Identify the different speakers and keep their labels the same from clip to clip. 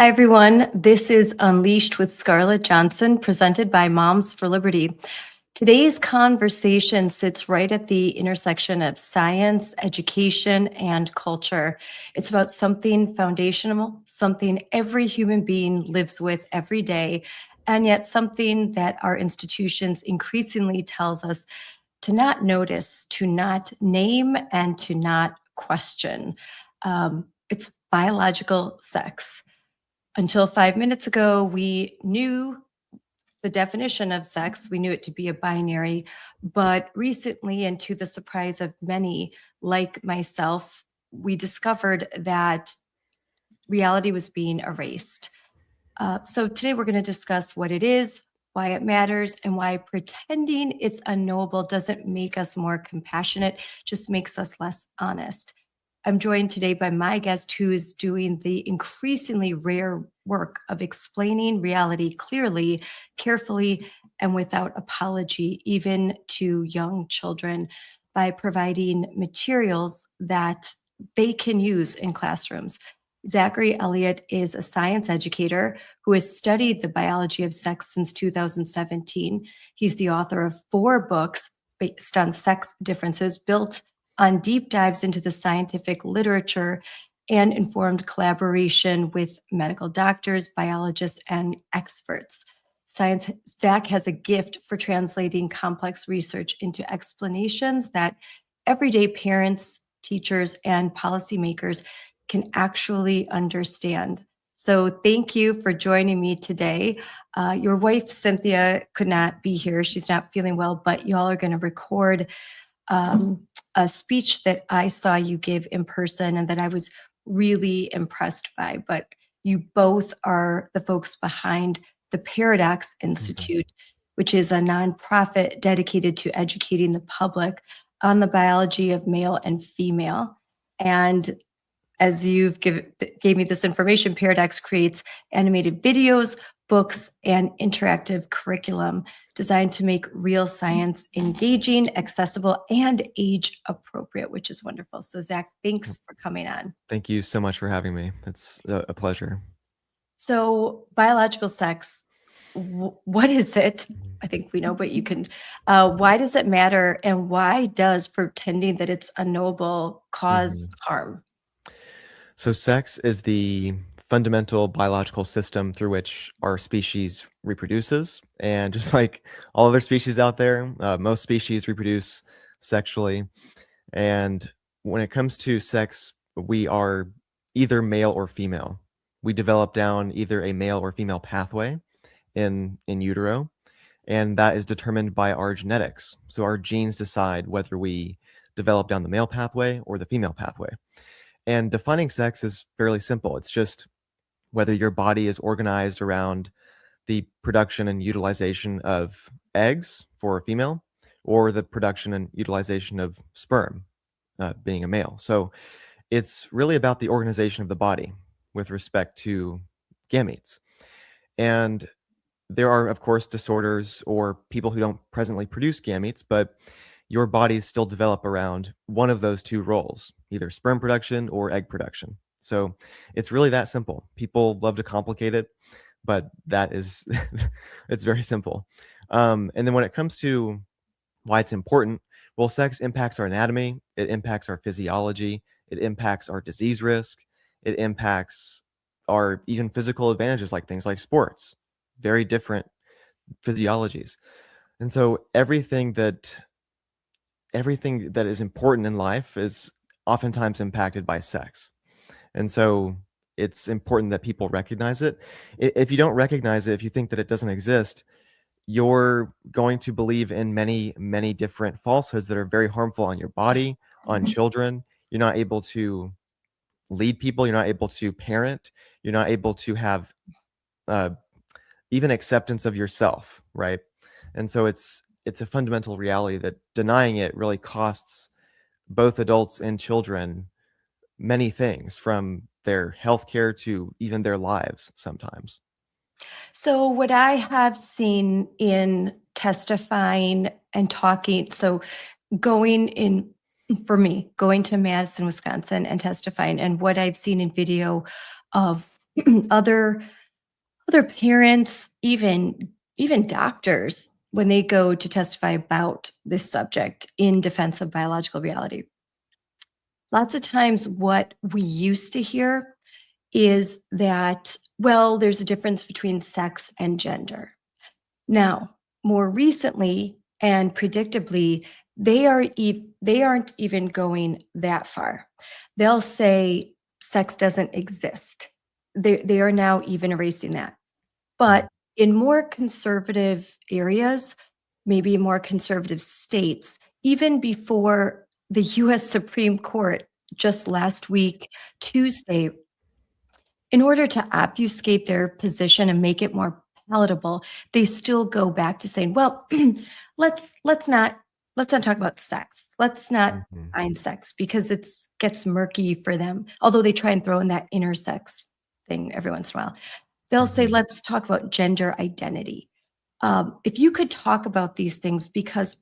Speaker 1: Hi, everyone. This is Unleashed with Scarlett Johnson, presented by Moms for Liberty. Today's conversation sits right at the intersection of science, education, and culture. It's about something foundational, something every human being lives with every day, and yet something that our institutions increasingly tells us to not notice, to not name, and to not question. It's biological sex. Until 5 minutes ago, we knew the definition of sex. We knew it to be a binary. But recently, and to the surprise of many like myself, we discovered that reality was being erased. So today we're going to discuss what it is, why it matters, and why pretending it's unknowable doesn't make us more compassionate, just makes us less honest. I'm joined today by my guest who is doing the increasingly rare work of explaining reality clearly, carefully, and without apology, even to young children, by providing materials that they can use in classrooms. Zachary Elliott is a science educator who has studied the biology of sex since 2017. He's the author of 4 books based on sex differences, built on deep dives into the scientific literature and informed collaboration with medical doctors, biologists, and experts. Zach has a gift for translating complex research into explanations that everyday parents, teachers, and policymakers can actually understand. So thank you for joining me today. Your wife, Cynthia, could not be here. She's not feeling well, but y'all are going to record a speech that I saw you give in person and that I was really impressed by. But you both are the folks behind the Paradox Institute, which is a nonprofit dedicated to educating the public on the biology of male and female. And as gave me this information, Paradox creates animated videos, books, and interactive curriculum designed to make real science engaging, accessible, and age appropriate, which is wonderful. So Zach, thanks for coming on.
Speaker 2: Thank you so much for having me. It's a pleasure.
Speaker 1: So biological sex, what is it? I think we know, but you can, why does it matter? And why does pretending that it's unknowable cause harm?
Speaker 2: So sex is the fundamental biological system through which our species reproduces. And just like all other species out there, most species reproduce sexually. And when it comes to sex, we are either male or female. We develop down either a male or female pathway in utero, and that is determined by our genetics. So our genes decide whether we develop down the male pathway or the female pathway. And defining sex is fairly simple. It's just whether your body is organized around the production and utilization of eggs for a female or the production and utilization of sperm, being a male. So it's really about the organization of the body with respect to gametes. And there are, of course, disorders or people who don't presently produce gametes, but your bodies still develop around one of those 2 roles, either sperm production or egg production. So it's really that simple. People love to complicate it, but that is, it's very simple. And then when it comes to why it's important, well, sex impacts our anatomy, it impacts our physiology, it impacts our disease risk, it impacts our even physical advantages like things like sports, very different physiologies. And so everything that is important in life is oftentimes impacted by sex. And so it's important that people recognize it. If you don't recognize it, if you think that it doesn't exist, you're going to believe in many, many different falsehoods that are very harmful on your body, on children. You're not able to lead people. You're not able to parent. You're not able to have even acceptance of yourself, right? And so it's a fundamental reality that denying it really costs both adults and children many things, from their healthcare to even their lives sometimes.
Speaker 1: So what I have seen in testifying and talking, so for me, going to Madison, Wisconsin and testifying, and what I've seen in video of other other parents, even doctors, when they go to testify about this subject in defense of biological reality. Lots of times what we used to hear is that, well, there's a difference between sex and gender. Now, more recently and predictably, they aren't even going that far. They'll say sex doesn't exist. They are now even erasing that.
Speaker 2: Mhm.
Speaker 1: But in more conservative areas, maybe more conservative states, even before the US Supreme Court just last week, Tuesday, in order to obfuscate their position and make it more palatable, they still go back to saying, well, let's let's not let's not talk about sex. Let's not
Speaker 2: Mhm.
Speaker 1: define sex because it's gets murky for them. Although they try and throw in that intersex thing every once in a while. They'll say,
Speaker 2: Mhm.
Speaker 1: let's talk about gender identity. If you could talk about these things, because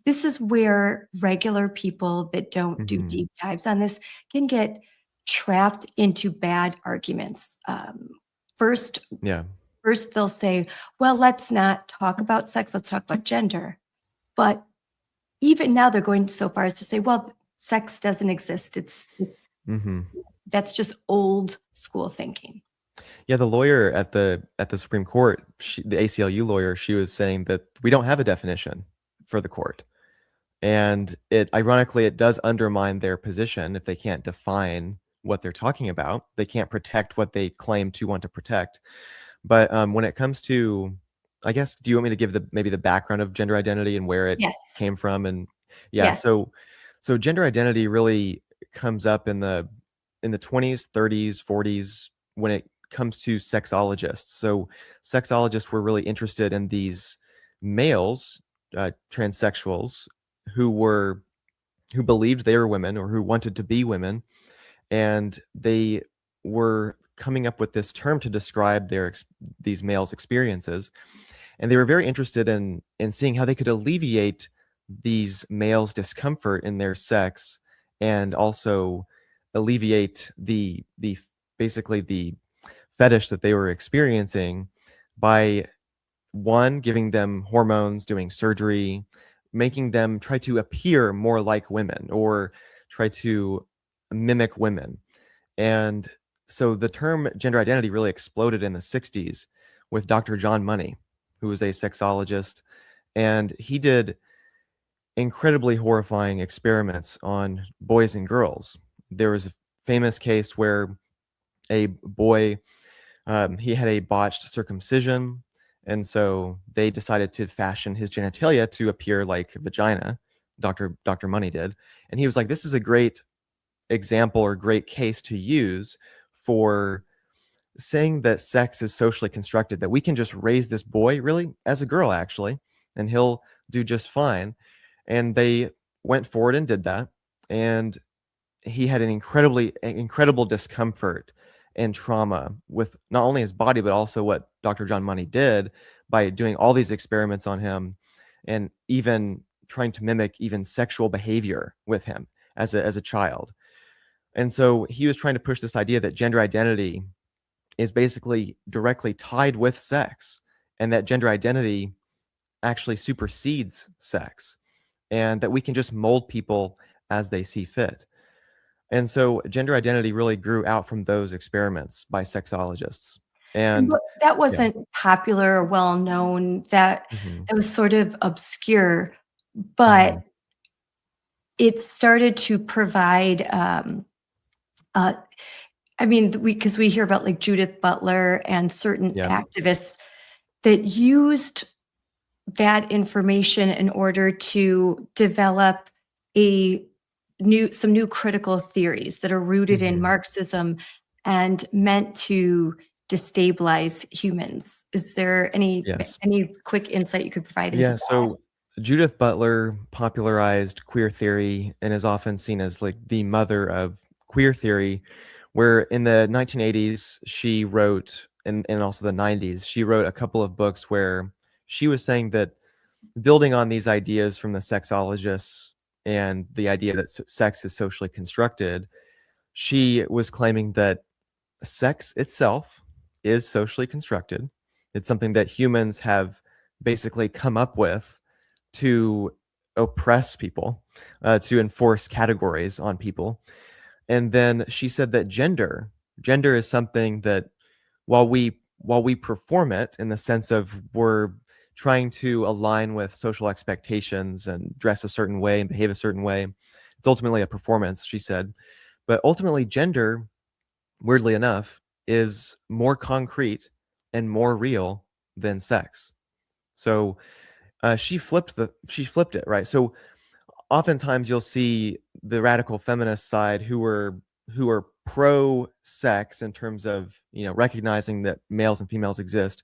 Speaker 1: this is where regular people that don't do
Speaker 2: Mhm.
Speaker 1: deep dives on this can get trapped into bad arguments. First,
Speaker 2: Yeah.
Speaker 1: first they'll say, "Well, let's not talk about sex. Let's talk about gender." But even now, they're going so far as to say, "Well, sex doesn't exist. It's
Speaker 2: Mhm.
Speaker 1: that's just old school thinking."
Speaker 2: Yeah, the lawyer at the Supreme Court, the ACLU lawyer, she was saying that we don't have a definition for the court. And it ironically, it does undermine their position if they can't define what they're talking about. They can't protect what they claim to want to protect. But when it comes to, I guess, do you want me to give maybe the background of gender identity and where it
Speaker 1: Yes.
Speaker 2: came from? And yeah,
Speaker 1: Yes.
Speaker 2: so gender identity really comes up in the 20s, 30s, 40s when it comes to sexologists. So sexologists were really interested in these males, transsexuals who who believed they were women or who wanted to be women, and they were coming up with this term to describe these males' experiences, and they were very interested in seeing how they could alleviate these males' discomfort in their sex, and also alleviate basically the fetish that they were experiencing by one, giving them hormones, doing surgery, making them try to appear more like women or try to mimic women. And so the term gender identity really exploded in the 60s with Dr. John Money, who was a sexologist. And he did incredibly horrifying experiments on boys and girls. There was a famous case where a boy, he had a botched circumcision, and so they decided to fashion his genitalia to appear like a vagina. Dr. Money did, and he was like, "This is a great example or great case to use for saying that sex is socially constructed. That we can just raise this boy really as a girl, actually, and he'll do just fine." And they went forward and did that, and he had an incredible discomfort and trauma with not only his body, but also what Dr. John Money did by doing all these experiments on him and even trying to mimic even sexual behavior with him as a child. And so he was trying to push this idea that gender identity is basically directly tied with sex, and that gender identity actually supersedes sex, and that we can just mold people as they see fit. And so gender identity really grew out from those experiments by sexologists. And
Speaker 1: But that
Speaker 2: yeah.
Speaker 1: wasn't popular or well known, that
Speaker 2: Mhm.
Speaker 1: it was sort of obscure, but
Speaker 2: Mhm.
Speaker 1: it started to provide, uh, I mean, because we hear about, like, Judith Butler and certain
Speaker 2: Yeah.
Speaker 1: activists that used that information in order to develop a some new critical theories that are rooted in
Speaker 2: Mhm.
Speaker 1: Marxism and meant to destabilize humans. Is there
Speaker 2: Yes.
Speaker 1: any quick insight you could provide into
Speaker 2: Yeah,
Speaker 1: that?
Speaker 2: so Judith Butler popularized queer theory and is often seen as like the mother of queer theory, where in the 1980s she wrote, and also the 90s, she wrote a couple of books where she was saying that, building on these ideas from the sexologists and the idea that sex is socially constructed, she was claiming that sex itself is socially constructed. It's something that humans have basically come up with to oppress people, to enforce categories on people. And then she said that gender is something that while we perform it in the sense of we're trying to align with social expectations and dress a certain way and behave a certain way, it's ultimately a performance, she said. But ultimately, gender, weirdly enough, is more concrete and more real than sex. So she flipped it, right? So oftentimes you'll see the radical feminist side who are pro sex in terms of recognizing that males and females exist.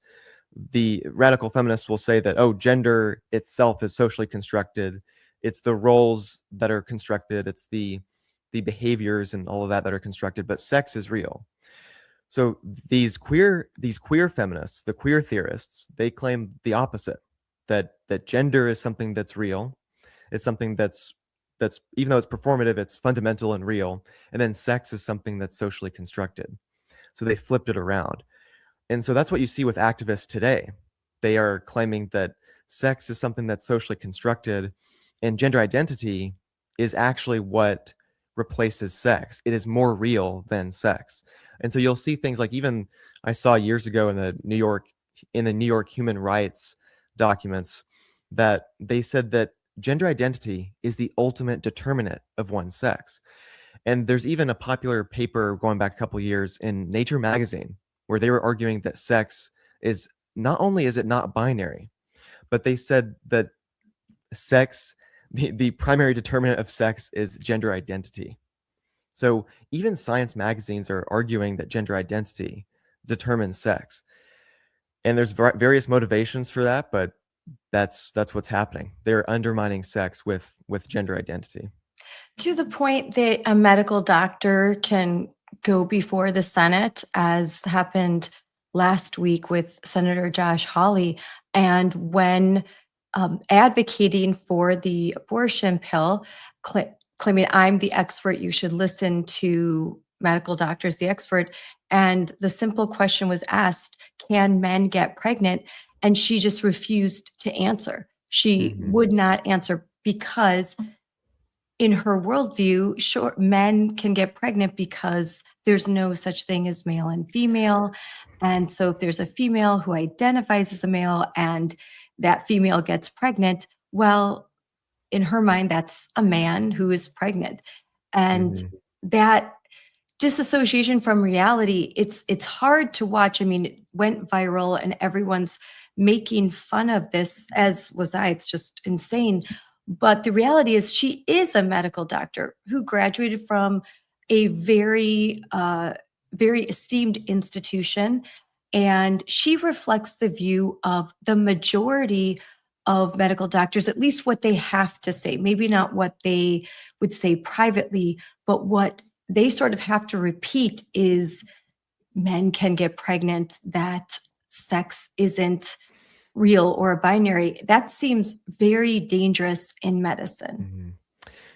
Speaker 2: The radical feminists will say that, oh, gender itself is socially constructed. It's the roles that are constructed. It's the behaviors and all of that are constructed, but sex is real. So these queer feminists, the queer theorists, they claim the opposite, that gender is something that's real. It's something that's even though it's performative, it's fundamental and real. And then sex is something that's socially constructed. So they flipped it around. And so that's what you see with activists today. They are claiming that sex is something that's socially constructed, and gender identity is actually what replaces sex. It is more real than sex. And so you'll see things like, even I saw years ago in the New York human rights documents, that they said that gender identity is the ultimate determinant of one's sex. And there's even a popular paper going back a couple of years in Nature magazine where they were arguing that sex is not only is it not binary, but they said that sex, the primary determinant of sex is gender identity. So even science magazines are arguing that gender identity determines sex. And there's various motivations for that, but that's what's happening. They're undermining sex with gender identity.
Speaker 1: To the point that a medical doctor can go before the Senate, as happened last week with Senator Josh Hawley, and when advocating for the abortion pill, claiming I'm the expert, you should listen to medical doctors, the expert. And the simple question was asked, can men get pregnant? And she just refused to answer. She would not answer because in her worldview, sure, men can get pregnant because there's no such thing as male and female. And so if there's a female who identifies as a male and that female gets pregnant, well, in her mind, that's a man who is pregnant. And that disassociation from reality, it's hard to watch. I mean, it went viral and everyone's making fun of this, as was I. It's just insane. But the reality is she is a medical doctor who graduated from a very esteemed institution. And she reflects the view of the majority of medical doctors, at least what they have to say, maybe not what they would say privately, but what they sort of have to repeat is men can get pregnant, that sex isn't real or binary. That seems very dangerous in medicine.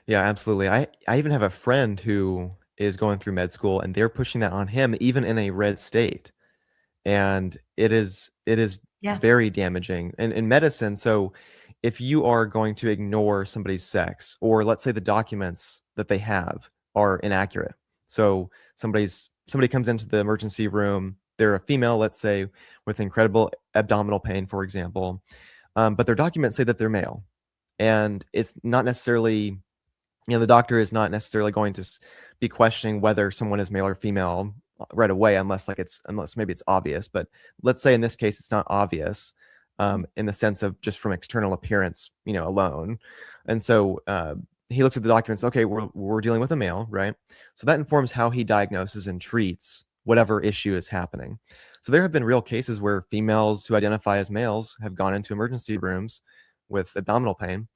Speaker 2: Yeah, absolutely. I even have a friend who is going through med school, and they're pushing that on him even in a red state. And it is
Speaker 1: Yeah.
Speaker 2: very damaging in medicine. So if you are going to ignore somebody's sex, or let's say the documents that they have are inaccurate. So somebody comes into the emergency room, they're a female, let's say, with incredible abdominal pain, for example, but their documents say that they're male. And it's not necessarily, the doctor is not necessarily going to be questioning whether someone is male or female right away, unless maybe it's obvious. But let's say in this case it's not obvious, in the sense of just from external appearance, alone. And so he looks at the documents. Okay, we're dealing with a male, right? So that informs how he diagnoses and treats whatever issue is happening. So there have been real cases where females who identify as males have gone into emergency rooms with abdominal pain,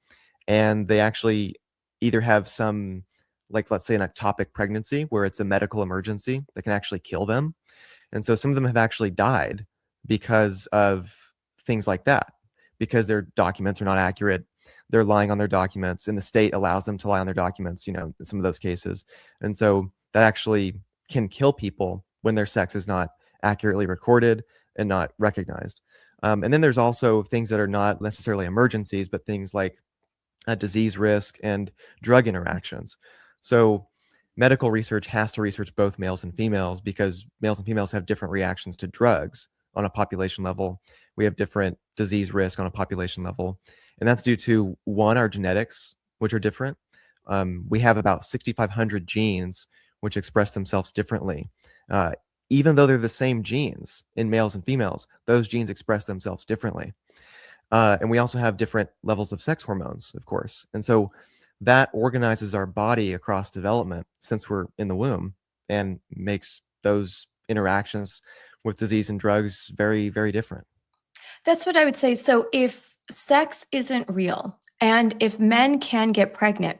Speaker 2: and they actually either have some, like, let's say an ectopic pregnancy where it's a medical emergency that can actually kill them. And so some of them have actually died because of things like that, because their documents are not accurate. They're lying on their documents, and the state allows them to lie on their documents, in some of those cases. And so that actually can kill people when their sex is not accurately recorded and not recognized. And then there's also things that are not necessarily emergencies, but things like disease risk and drug interactions. So medical research has to research both males and females because males and females have different reactions to drugs on a population level. We have different disease risk on a population level. And that's due to, one, our genetics, which are different. We have about 6,500 genes which express themselves differently. Even though they're the same genes in males and females, those genes express themselves differently. And we also have different levels of sex hormones, of course. And so that organizes our body across development since we're in the womb and makes those interactions with disease and drugs very, very different.
Speaker 1: That's what I would say. So if sex isn't real and if men can get pregnant,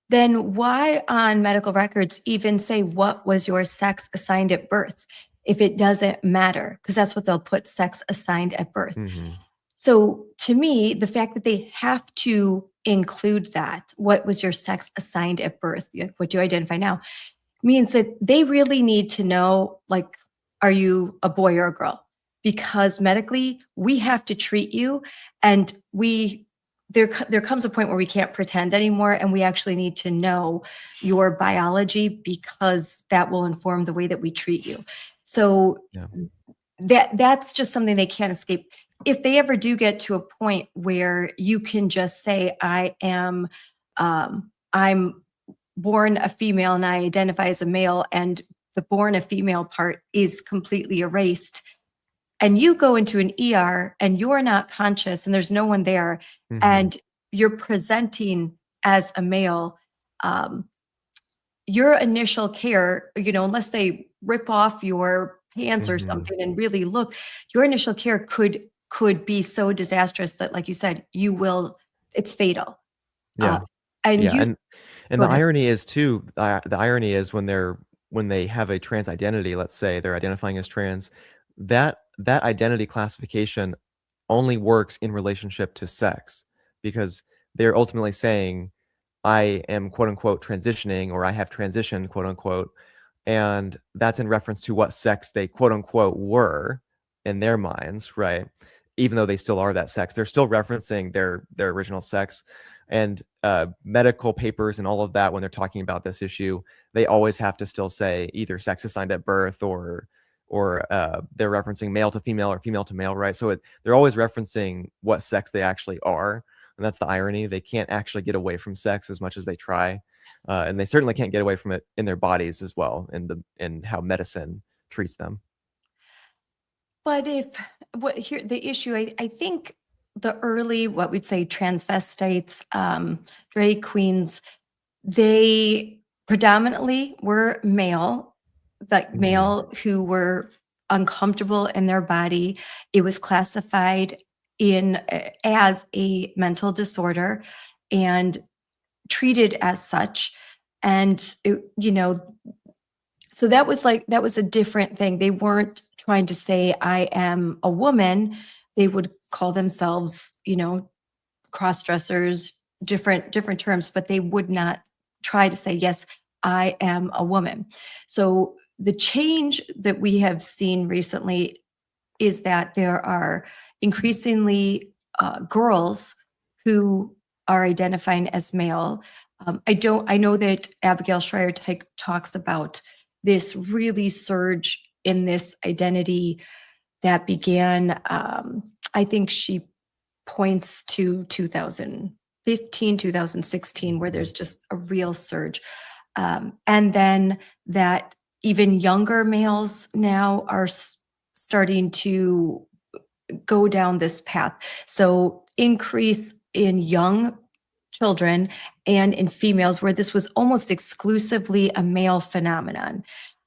Speaker 1: then why on medical records even say what was your sex assigned at birth if it doesn't matter? Because that's what they'll put, sex assigned at birth.
Speaker 2: Mm-hmm.
Speaker 1: So to me, the fact that they have to include that, what was your sex assigned at birth? What do you identify now? Means that they really need to know, like, are you a boy or a girl? Because medically, we have to treat you, and there comes a point where we can't pretend anymore, and we actually need to know your biology because that will inform the way that we treat you. So
Speaker 2: Yeah.
Speaker 1: that's just something they can't escape. If they ever do get to a point where you can just say, I'm born a female and I identify as a male, and the born a female part is completely erased, and you go into an ER and you're not conscious and there's no one there,
Speaker 2: Mm-hmm.
Speaker 1: and you're presenting as a male, your initial care, unless they rip off your pants or
Speaker 2: Mm-hmm.
Speaker 1: something and really look, your initial care could be so disastrous that, like you said, it's fatal.
Speaker 2: Yeah.
Speaker 1: And
Speaker 2: Yeah.
Speaker 1: you
Speaker 2: And
Speaker 1: go
Speaker 2: the
Speaker 1: ahead.
Speaker 2: irony is too, the irony is when they have a trans identity, let's say they're identifying as trans, that identity classification only works in relationship to sex, because they're ultimately saying, I am quote unquote transitioning, or I have transitioned, quote unquote. And that's in reference to what sex they quote unquote were in their minds, right? Even though they still are that sex, they're still referencing their original sex. And medical papers and all of that, when they're talking about this issue, they always have to still say either sex assigned at birth or they're referencing male to female or female to male, right? So they're always referencing what sex they actually are. And that's the irony. They can't actually get away from sex as much as they try. And they certainly can't get away from it in their bodies as well, and how medicine treats them.
Speaker 1: But the issue, I think the early, what we'd say, transvestites, drag queens, they predominantly were male, like
Speaker 2: Mhm.
Speaker 1: male who were uncomfortable in their body. It was classified as a mental disorder and treated as such. And so that was a different thing. They weren't trying to say, I am a woman. They would call themselves, cross dressers, different terms, but they would not try to say, yes, I am a woman. So the change that we have seen recently is that there are increasingly girls who are identifying as male. I know that Abigail Schreier talks about this really surge in this identity that began, I think she points to 2015, 2016, where there's just a real surge. And then that even younger males now are starting to go down this path. So increase in young children and in females, where this was almost exclusively a male phenomenon.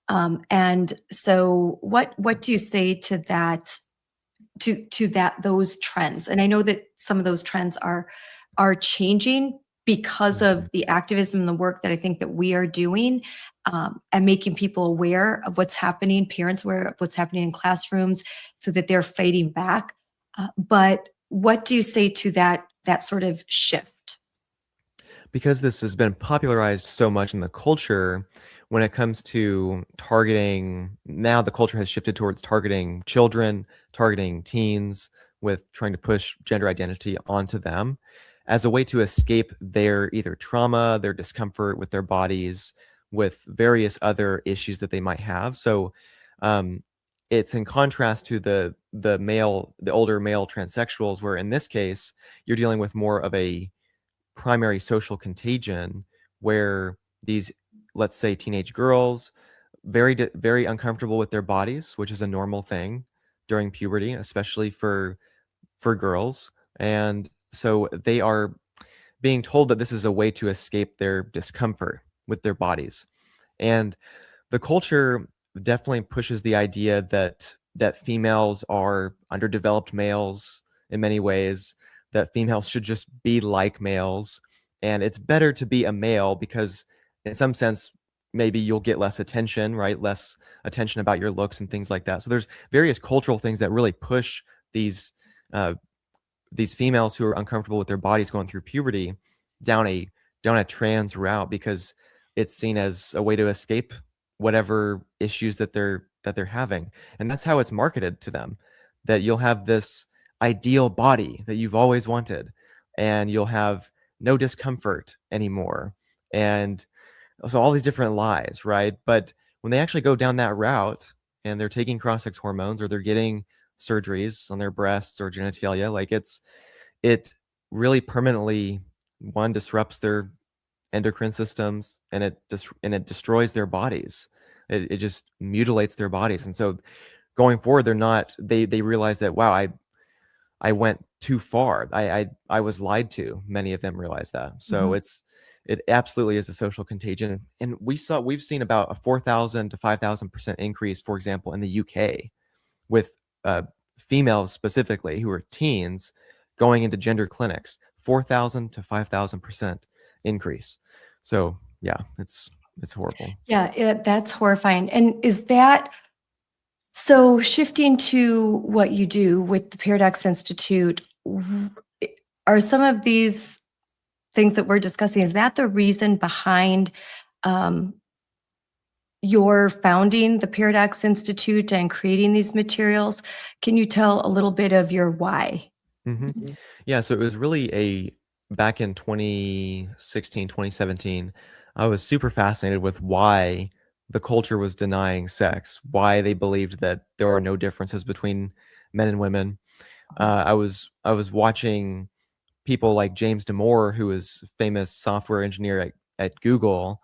Speaker 1: And so what do you say to that, those trends? And I know that some of those trends are changing because of the activism and the work that I think that we are doing, and making people aware of what's happening, parents aware of what's happening in classrooms, so that they're fighting back. But what do you say to that sort of shift?
Speaker 2: Because this has been popularized so much in the culture, when it comes to targeting, now the culture has shifted towards targeting children, targeting teens, with trying to push gender identity onto them as a way to escape their either trauma, their discomfort with their bodies, with various other issues that they might have. So um, it's in contrast to the older male transsexuals, where in this case you're dealing with more of a primary social contagion, where these, let's say, teenage girls, very uncomfortable with their bodies, which is a normal thing during puberty, especially for girls. And so they are being told that this is a way to escape their discomfort with their bodies. And the culture definitely pushes the idea that females are underdeveloped males in many ways, that females should just be like males, and it's better to be a male because in some sense maybe you'll get less attention, right? Less attention about your looks and things like that. So there's various cultural things that really push these uh, these females who are uncomfortable with their bodies going through puberty down a trans route, because it's seen as a way to escape whatever issues that they're having. And that's how it's marketed to them, that you'll have this ideal body that you've always wanted, and you'll have no discomfort anymore, and so all these different lies, right? But when they actually go down that route and they're taking cross-sex hormones, or they're getting surgeries on their breasts or genitalia, like it really permanently, one, disrupts their endocrine systems, and it destroys their bodies. It just mutilates their bodies. And so going forward, they realize that, wow, I went too far. I was lied to. Many of them realize that. So
Speaker 1: Mhm.
Speaker 2: it absolutely is a social contagion. And we've seen about a 4,000 to 5,000% increase, for example, in the UK, with females specifically who are teens going into gender clinics. 4,000 to 5,000% increase. So yeah, it's horrible.
Speaker 1: Yeah, that's horrifying. And is that so shifting to what you do with the Paradox Institute? Are some of these things that we're discussing, is that the reason behind um, your founding the Paradox Institute and creating these materials? Can you tell a little bit of your why?
Speaker 2: hmm Yeah, so it was really back in 2016, 2017, I was super fascinated with why the culture was denying sex, why they believed that there are no differences between men and women. I was watching people like James Damore, who is a famous software engineer at Google,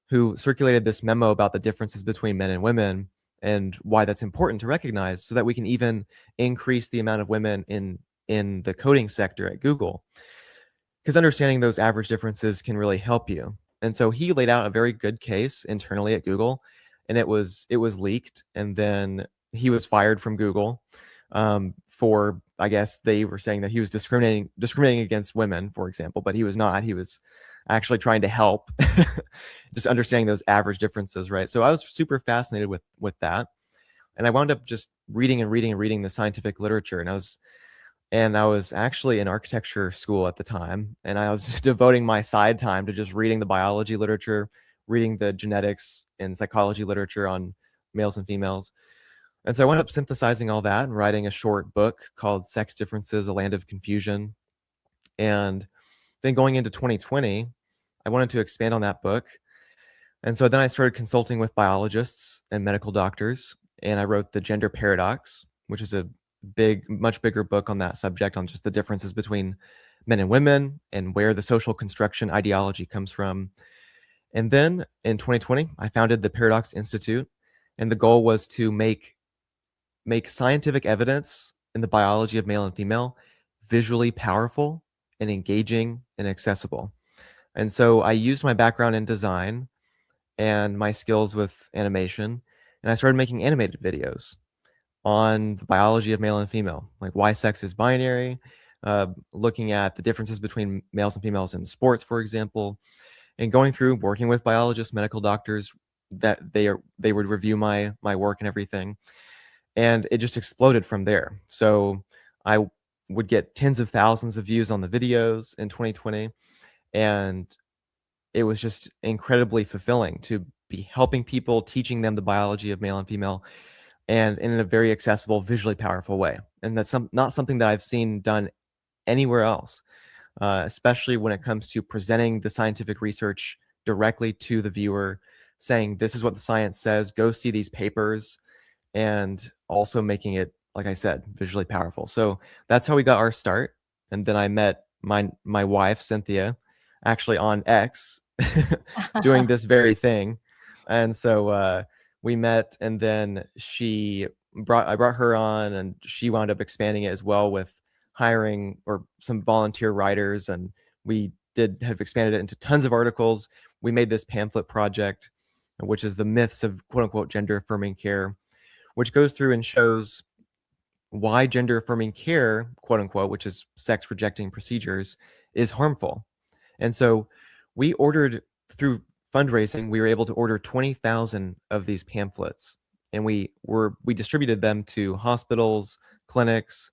Speaker 2: who circulated this memo about the differences between men and women, and why that's important to recognize, so that we can even increase the amount of women in the coding sector at Google, because understanding those average differences can really help you. And so he laid out a very good case internally at Google, and it was leaked, and then he was fired from Google, for, I guess they were saying that he was discriminating against women, for example, but he was not. He was actually trying to help, just understanding those average differences, right? So I was super fascinated with that, and I wound up just reading and reading and reading the scientific literature, and I was actually in architecture school at the time, and I was devoting my side time to just reading the biology literature, reading the genetics and psychology literature on males and females. And so I wound up synthesizing all that and writing a short book called Sex Differences: A Land of Confusion. And then going into 2020, I wanted to expand on that book. And so then I started consulting with biologists and medical doctors, and I wrote The Gender Paradox, which is a much bigger book on that subject, on just the differences between men and women and where the social construction ideology comes from. And then in 2020, I founded the Paradox Institute, and the goal was to make scientific evidence in the biology of male and female visually powerful and engaging and accessible. And so I used my background in design and my skills with animation, and I started making animated videos on the biology of male and female, like why sex is binary, looking at the differences between males and females in sports, for example, and going through working with biologists, medical doctors, that they would review my work and everything, and it just exploded from there. So I would get tens of thousands of views on the videos in 2020, and it was just incredibly fulfilling to be helping people, teaching them the biology of male and female, and in a very accessible, visually powerful way. And that's not something that I've seen done anywhere else, especially when it comes to presenting the scientific research directly to the viewer, saying, this is what the science says, go see these papers, and also making it, like I said, visually powerful. So that's how we got our start. And then I met my wife, Cynthia, actually on X doing this very thing. And so we met, and then I brought her on, and she wound up expanding it as well with hiring or some volunteer writers, and we have expanded it into tons of articles. We made this pamphlet project, which is the myths of quote unquote gender affirming care, which goes through and shows why gender affirming care, quote unquote, which is sex rejecting procedures, is harmful. And so we ordered, through fundraising, we were able to order 20,000 of these pamphlets, and we distributed them to hospitals, clinics,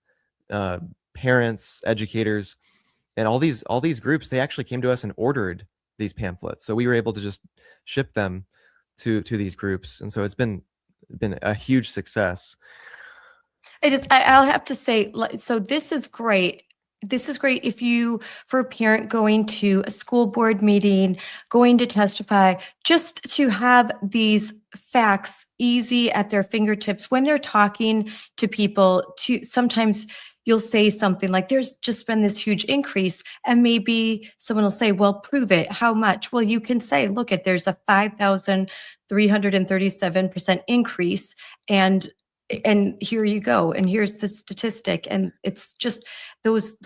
Speaker 2: parents, educators, and all these groups. They actually came to us and ordered these pamphlets, so we were able to just ship them to these groups, and so it's been a huge success.
Speaker 1: It is. I'll have to say, so this is great. This is great if you, for a parent going to a school board meeting, going to testify, just to have these facts easy at their fingertips when they're talking to people. To sometimes you'll say something like, there's just been this huge increase, and maybe someone will say, well, prove it. How much? Well, you can say, look, there's a 5,337% increase, and here you go, and here's the statistic. And it's just those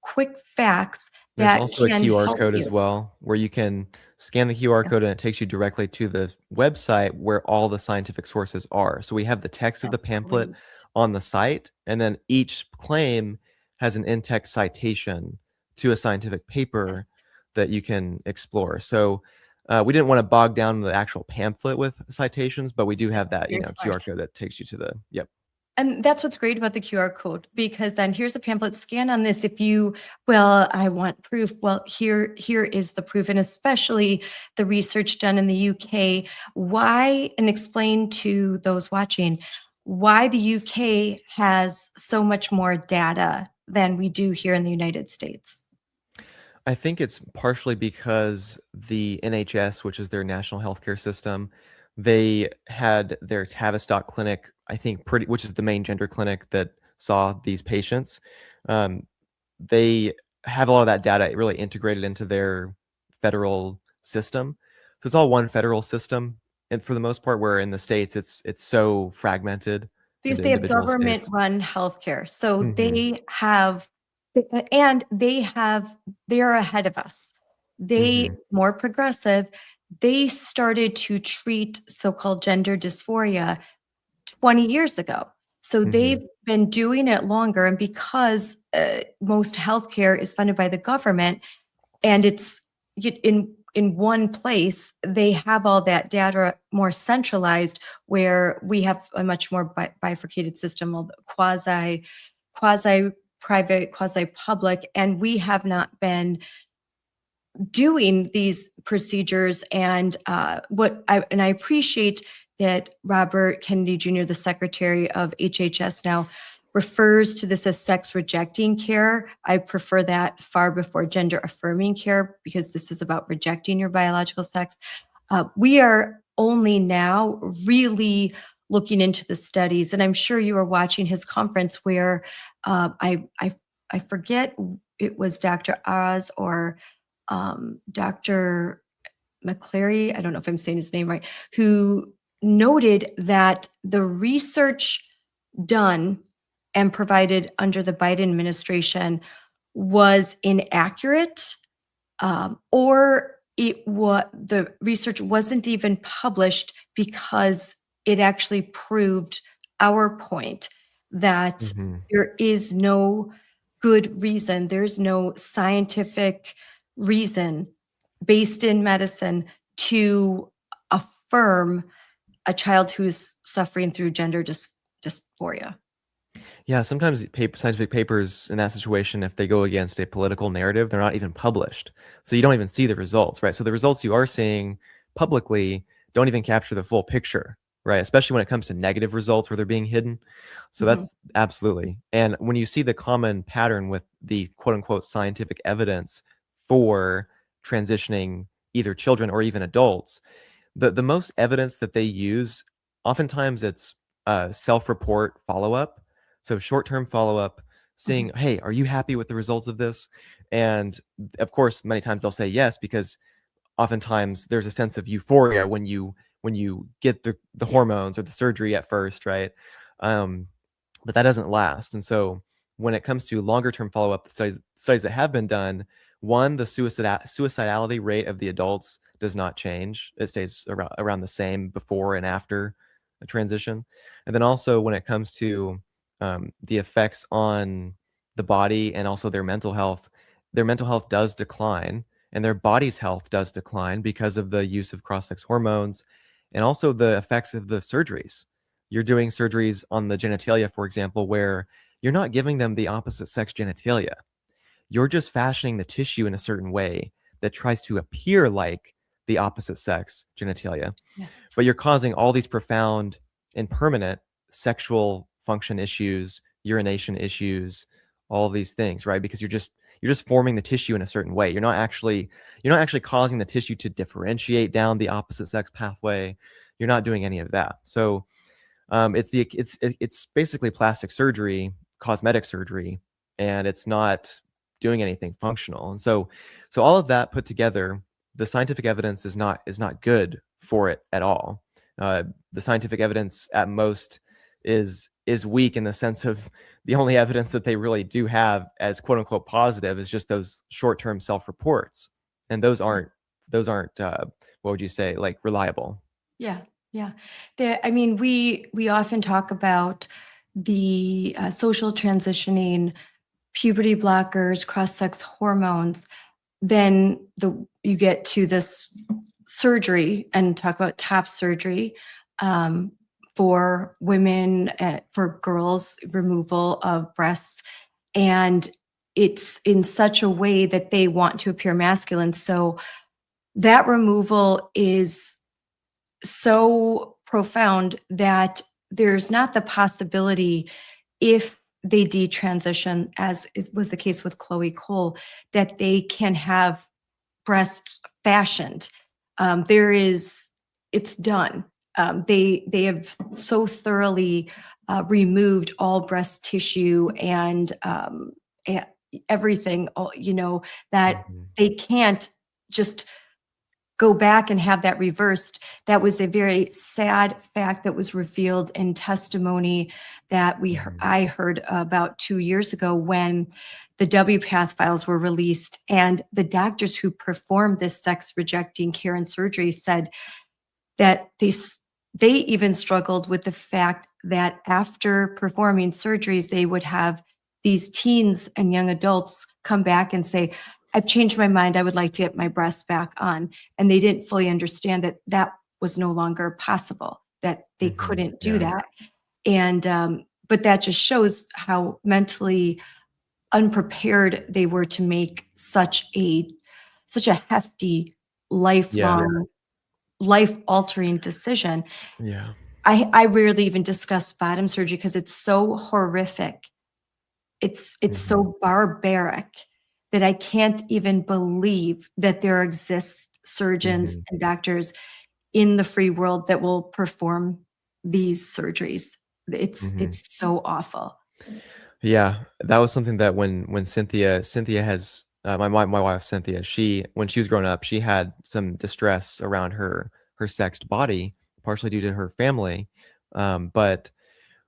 Speaker 1: quick facts
Speaker 2: There's
Speaker 1: that
Speaker 2: also a
Speaker 1: can
Speaker 2: QR
Speaker 1: help
Speaker 2: code
Speaker 1: you.
Speaker 2: as well, where you can scan the QR code and it takes you directly to the website where all the scientific sources are. So we have the text of the
Speaker 1: That's
Speaker 2: pamphlet
Speaker 1: great.
Speaker 2: on the site, and then each claim has an in-text citation to a scientific paper that you can explore. So we didn't want to bog down the actual pamphlet with citations, but we do have that,
Speaker 1: You're
Speaker 2: QR
Speaker 1: smart.
Speaker 2: code that takes you to the, yep.
Speaker 1: And that's what's great about the QR code, because then here's a pamphlet, scan on this. If you, well, I want proof. Well, here is the proof. And especially the research done in the UK, why, and explain to those watching why the UK has so much more data than we do here in the United States.
Speaker 2: I think it's partially because the NHS, which is their national healthcare system, they had their Tavistock clinic, I think, which is the main gender clinic that saw these patients. They have a lot of that data really integrated into their federal system. So it's all one federal system. And for the most part, where in the States, it's so fragmented
Speaker 1: Because
Speaker 2: into
Speaker 1: they have
Speaker 2: individual states.
Speaker 1: government-run healthcare. So
Speaker 2: Mhm.
Speaker 1: they are ahead of us. They
Speaker 2: Mhm.
Speaker 1: more progressive. They started to treat so-called gender dysphoria 20 years ago. So they've
Speaker 2: Mhm.
Speaker 1: been doing it longer. And because most healthcare is funded by the government, and it's in one place, they have all that data more centralized, where we have a much more bifurcated system of quasi private, quasi public, and we have not been doing these procedures. And I appreciate that Robert Kennedy Jr., the Secretary of HHS, now refers to this as sex rejecting care. I prefer that far before gender affirming care, because this is about rejecting your biological sex. We are only now really looking into the studies, and I'm sure you were watching his conference where I forget, it was Dr. Oz or Dr. McCleary, I don't know if I'm saying his name right, who noted that the research done and provided under the Biden administration was inaccurate, or the research wasn't even published, because it actually proved our point that
Speaker 2: Mhm.
Speaker 1: there is no good reason, there's no scientific reason based in medicine to affirm a child who's suffering through gender dysphoria.
Speaker 2: Yeah, sometimes scientific papers in that situation, if they go against a political narrative, they're not even published. So you don't even see the results, right? So the results you are seeing publicly don't even capture the full picture, right? Especially when it comes to negative results where they're being hidden. So
Speaker 1: Mhm.
Speaker 2: that's absolutely. And when you see the common pattern with the quote unquote scientific evidence for transitioning either children or even adults, the most evidence that they use, oftentimes it's self-report follow-up. So short-term follow-up,
Speaker 1: Mhm.
Speaker 2: seeing, hey, are you happy with the results of this? And of course, many times they'll say yes, because oftentimes there's a sense of euphoria when you get the
Speaker 1: Yes.
Speaker 2: hormones or the surgery at first, right? Um, but that doesn't last. And so when it comes to longer term follow-up studies that have been done, one, the suicidality rate of the adults does not change. It stays around the same before and after a transition. And then also when it comes to the effects on the body and also their mental health does decline and their body's health does decline because of the use of cross-sex hormones and also the effects of the surgeries. You're doing surgeries on the genitalia, for example, where you're not giving them the opposite sex genitalia. You're just fashioning the tissue in a certain way that tries to appear like the opposite sex genitalia,
Speaker 1: Yes.
Speaker 2: but you're causing all these profound and permanent sexual function issues, urination issues, all of these things, right? Because you're just forming the tissue in a certain way. You're not actually causing the tissue to differentiate down the opposite sex pathway. You're not doing any of that. So it's basically plastic surgery, cosmetic surgery, and it's not doing anything functional. And so all of that put together, the scientific evidence is not good for it at all. The scientific evidence at most is weak in the sense of the only evidence that they really do have as quote unquote positive is just those short-term self-reports, and those aren't what would you say, like, reliable.
Speaker 1: Yeah, yeah. I mean, we often talk about the social transitioning, puberty blockers, cross-sex hormones. Then you get to this surgery and talk about top surgery um, for women, for girls, removal of breasts, and it's in such a way that they want to appear masculine. So that removal is so profound that there's not the possibility, if they detransition, as was the case with Chloe Cole, that they can have breasts fashioned. There is, it's done. They have so thoroughly removed all breast tissue and e- everything, that
Speaker 2: Mhm.
Speaker 1: they can't just go back and have that reversed. That was a very sad fact that was revealed in testimony that
Speaker 2: Mhm.
Speaker 1: I heard about 2 years ago when the WPATH files were released, and the doctors who performed this sex rejecting care and surgery said that they even struggled with the fact that after performing surgeries, they would have these teens and young adults come back and say, I've changed my mind. I would like to get my breasts back on. And they didn't fully understand that that was no longer possible, that they
Speaker 2: Mhm.
Speaker 1: couldn't do
Speaker 2: Yeah.
Speaker 1: that. And, but that just shows how mentally unprepared they were to make such a hefty,
Speaker 2: Yeah.
Speaker 1: lifelong, life altering decision.
Speaker 2: Yeah.
Speaker 1: I rarely even discuss bottom surgery because it's so horrific. It's
Speaker 2: Mhm.
Speaker 1: so barbaric that I can't even believe that there exist surgeons
Speaker 2: Mhm.
Speaker 1: and doctors in the free world that will perform these surgeries.
Speaker 2: Mhm.
Speaker 1: It's so awful.
Speaker 2: Yeah, that was something that when Cynthia has my wife Cynthia, she when she was growing up, she had some distress around her sexed body, partially due to her family. But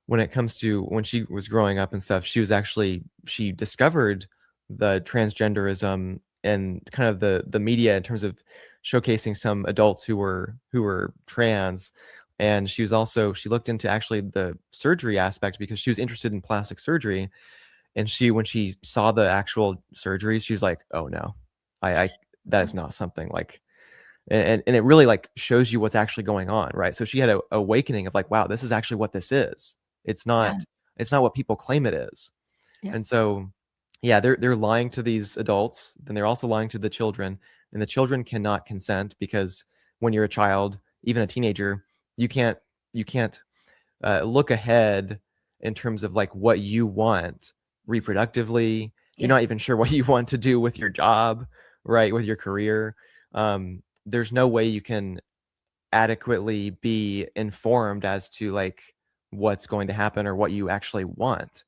Speaker 2: when it comes to when she was growing up and stuff, she discovered the transgenderism and kind of the media in terms of showcasing some adults who were trans. And she looked into actually the surgery aspect because she was interested in plastic surgery. And when she saw the actual surgeries, she was like, "Oh no, I that is not something like," and it really like shows you what's actually going on, right? So she had a awakening of like, wow, this is actually what this is. It's
Speaker 1: Yeah,
Speaker 2: not it's not what people claim it is.
Speaker 1: yeah.
Speaker 2: And so yeah, they're lying to these adults, then they're also lying to the children, and the children cannot consent because when you're a child, even a teenager, you can't look ahead in terms of like what you want reproductively. You're not
Speaker 1: Yes.
Speaker 2: even sure what you want to do with your job, right? With your career. There's no way you can adequately be informed as to like what's going to happen or what you actually want.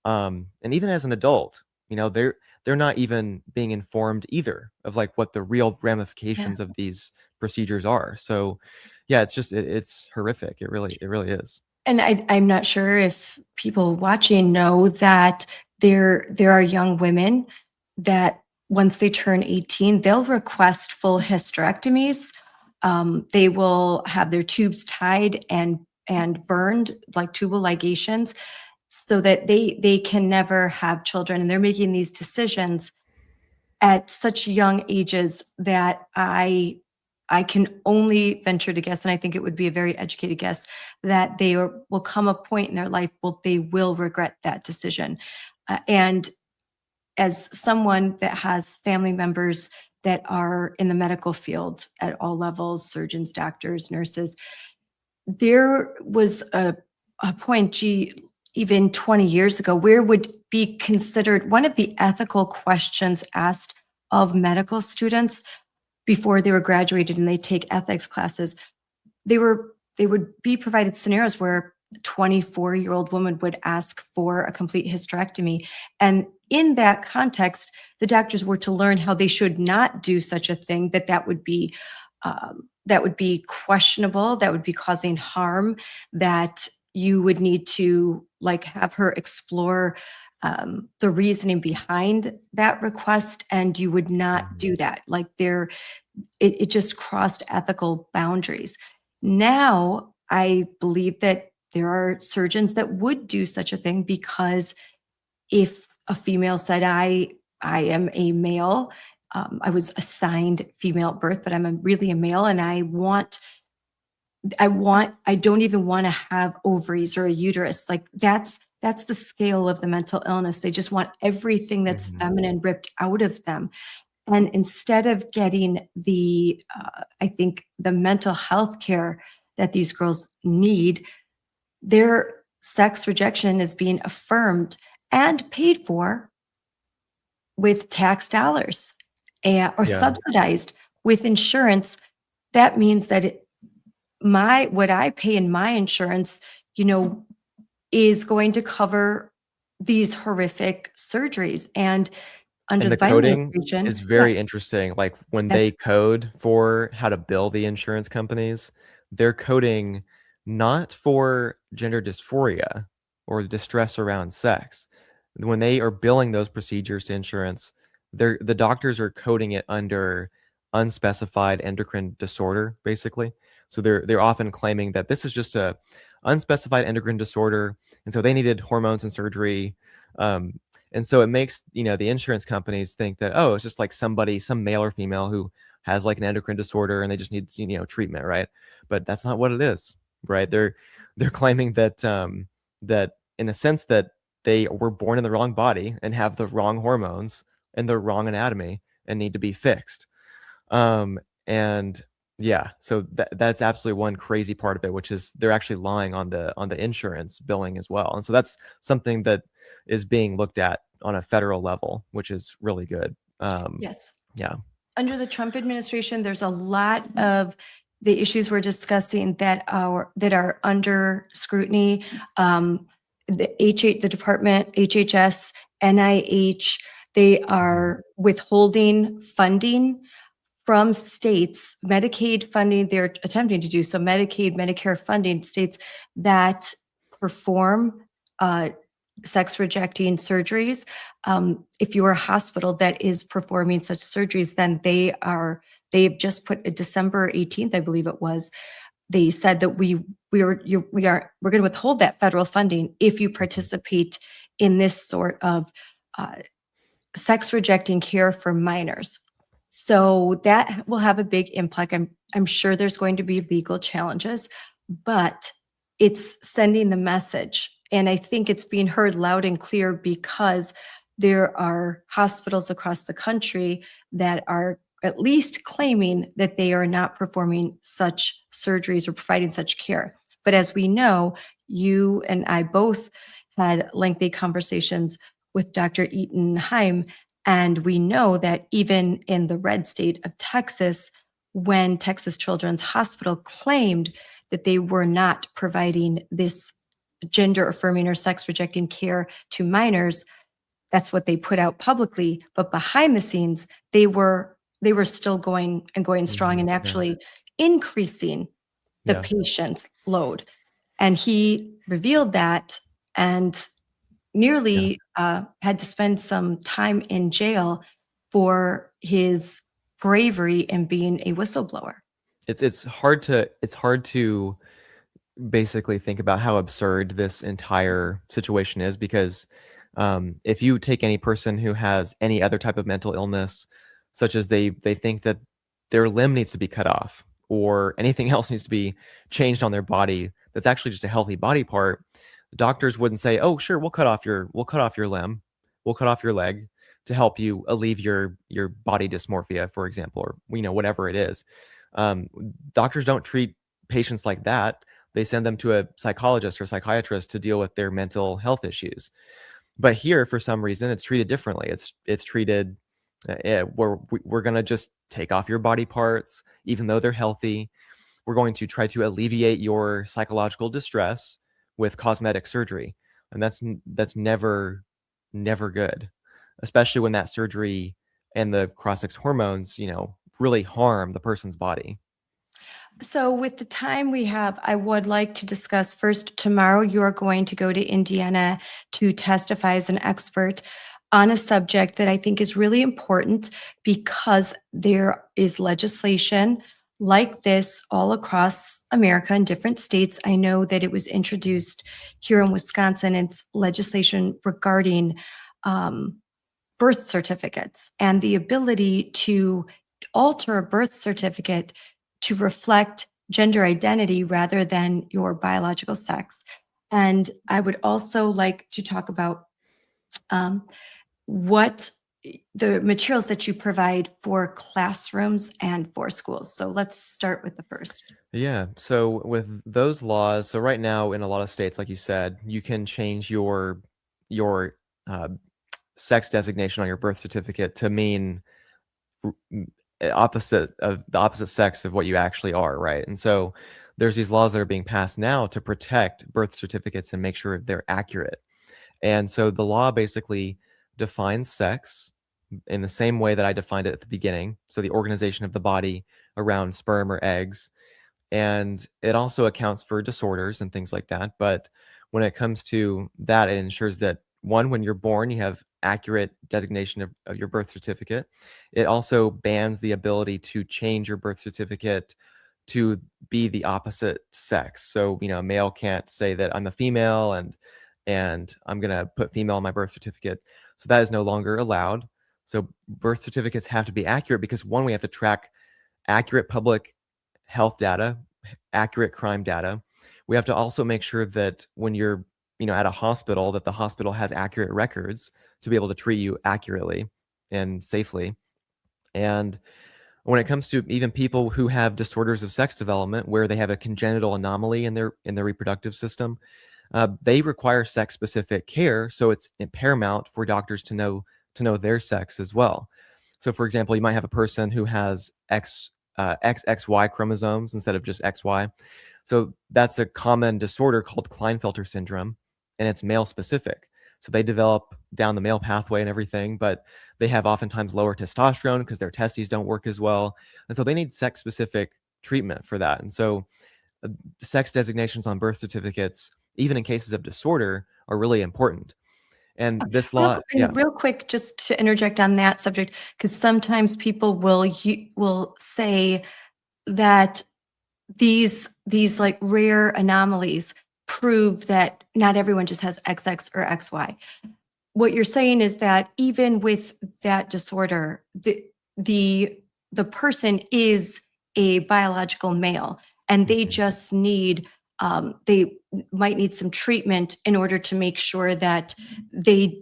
Speaker 2: And even as an adult, they're not even being informed either of like what the real
Speaker 1: Yeah.
Speaker 2: ramifications of these procedures are. So yeah, it's just it's horrific. It really is.
Speaker 1: And I'm not sure if people watching know that there are young women that once they turn 18, they'll request full hysterectomies. They will have their tubes tied and burned like tubal ligations so that they can never have children. And they're making these decisions at such young ages that I can only venture to guess, and I think it would be a very educated guess, that will come a point in their life where they will regret that decision. And as someone that has family members that are in the medical field at all levels, surgeons, doctors, nurses, there was a point, even 20 years ago, where would be considered one of the ethical questions asked of medical students before they were graduated and they take ethics classes. They would be provided scenarios where a 24-year-old woman would ask for a complete hysterectomy. And in that context, the doctors were to learn how they should not do such a thing, that would be questionable, that would be causing harm, that you would need to like have her explore the reasoning behind that request, and you would not do that. Like it just crossed ethical boundaries. Now, I believe that there are surgeons that would do such a thing because if a female said, I am a male, I was assigned female at birth, but really a male, and I don't even want to have ovaries or a uterus. Like that's the scale of the mental illness. They just want everything that's feminine ripped out of them. And instead of getting I think the mental health care that these girls need, their sex rejection is being affirmed and paid for with tax dollars or
Speaker 2: Yeah.
Speaker 1: subsidized with insurance. That means that what I pay in my insurance, is going to cover these horrific surgeries. And under
Speaker 2: And
Speaker 1: the
Speaker 2: the
Speaker 1: Biden
Speaker 2: coding
Speaker 1: administration,
Speaker 2: is
Speaker 1: yeah,
Speaker 2: very interesting. Like when
Speaker 1: that's
Speaker 2: they code for how to bill the insurance companies, they're coding not for gender dysphoria or distress around sex. When they are billing those procedures to insurance, the doctors are coding it under unspecified endocrine disorder, basically. So they're often claiming that this is just a unspecified endocrine disorder, and so they needed hormones and surgery. Um, and so it makes, the insurance companies think that, oh, it's just like some male or female who has like an endocrine disorder and they just need, treatment, right? But that's not what it is, right? They're claiming that that in a sense that they were born in the wrong body and have the wrong hormones and the wrong anatomy and need to be fixed. And yeah, so that's absolutely one crazy part of it, which is they're actually lying on the insurance billing as well. And so that's something that is being looked at on a federal level, which is really good.
Speaker 1: yes.
Speaker 2: Yeah.
Speaker 1: Under the Trump administration, there's a lot of the issues we're discussing that are under scrutiny. The department, HHS, NIH, they are withholding funding from states, Medicaid funding. They're attempting to do so. Medicaid, Medicare funding states that perform sex rejecting surgeries. If you're a hospital that is performing such surgeries, then they've just put December 18th, I believe it was. They said that we're going to withhold that federal funding if you participate in this sort of sex rejecting care for minors. So that will have a big impact. I'm sure there's going to be legal challenges, but it's sending the message. And I think it's being heard loud and clear because there are hospitals across the country that are at least claiming that they are not performing such surgeries or providing such care. But as we know, you and I both had lengthy conversations with Dr. Eaton Heim, and we know that even in the red state of Texas, when Texas Children's Hospital claimed that they were not providing this gender affirming or sex rejecting care to minors, that's what they put out publicly. But behind the scenes, they were still going strong and
Speaker 2: Yeah.
Speaker 1: actually increasing the
Speaker 2: Yeah.
Speaker 1: patient's load. And he revealed that and
Speaker 2: Yeah.
Speaker 1: nearly had to spend some time in jail for his bravery in being a whistleblower.
Speaker 2: It's hard to basically think about how absurd this entire situation is because if you take any person who has any other type of mental illness, such as they think that their limb needs to be cut off or anything else needs to be changed on their body that's actually just a healthy body part, the doctors wouldn't say, "Oh, sure, we'll cut off your limb, we'll cut off your leg to help you alleviate your body dysmorphia, for example, or whatever it is." Um, Doctors don't treat patients like that. They send them to a psychologist or psychiatrist to deal with their mental health issues. But here, for some reason, it's treated differently. It's treated we're going to just take off your body parts, even though they're healthy. We're going to try to alleviate your psychological distress with cosmetic surgery, and that's never good, especially when that surgery and the cross-sex hormones, really harm the person's body.
Speaker 1: So, with the time we have, I would like to discuss first. Tomorrow, you are going to go to Indiana to testify as an expert on a subject that I think is really important because there is legislation like this all across America in different states. I know that it was introduced here in Wisconsin. It's legislation regarding birth certificates and the ability to alter a birth certificate to reflect gender identity rather than your biological sex. And I would also like to talk about what the materials that you provide for classrooms and for schools. So let's start with the first.
Speaker 2: Yeah. So with those laws, so right now in a lot of states, like you said, you can change your uh, sex designation on your birth certificate to mean opposite of the opposite sex of what you actually are, right? And so there's these laws that are being passed now to protect birth certificates and make sure they're accurate. And so the law basically defines sex in the same way that I defined it at the beginning. So the organization of the body around sperm or eggs. And it also accounts for disorders and things like that. But when it comes to that, it ensures that one, when you're born, you have accurate designation of your birth certificate. It also bans the ability to change your birth certificate to be the opposite sex. So, a male can't say that I'm a female and I'm going to put female on my birth certificate. So that is no longer allowed. So birth certificates have to be accurate because one, we have to track accurate public health data, accurate crime data. We have to also make sure that when you're, at a hospital, that the hospital has accurate records to be able to treat you accurately and safely. And when it comes to even people who have disorders of sex development, where they have a congenital anomaly in their reproductive system, they require sex-specific care. So it's paramount for doctors to know their sex as well. So, for example, you might have a person who has XXY chromosomes instead of just XY. So that's a common disorder called Klinefelter syndrome, and it's male specific. So they develop down the male pathway and everything, but they have oftentimes lower testosterone because their testes don't work as well. And so they need sex specific treatment for that. And so sex designations on birth certificates, even in cases of disorder, are really important. And this law,
Speaker 1: Real quick, just to interject on that subject, because sometimes people will say that these like rare anomalies prove that not everyone just has XX or XY. What you're saying is that even with that disorder, the person is a biological male, and they just need they might need some treatment in order to make sure that they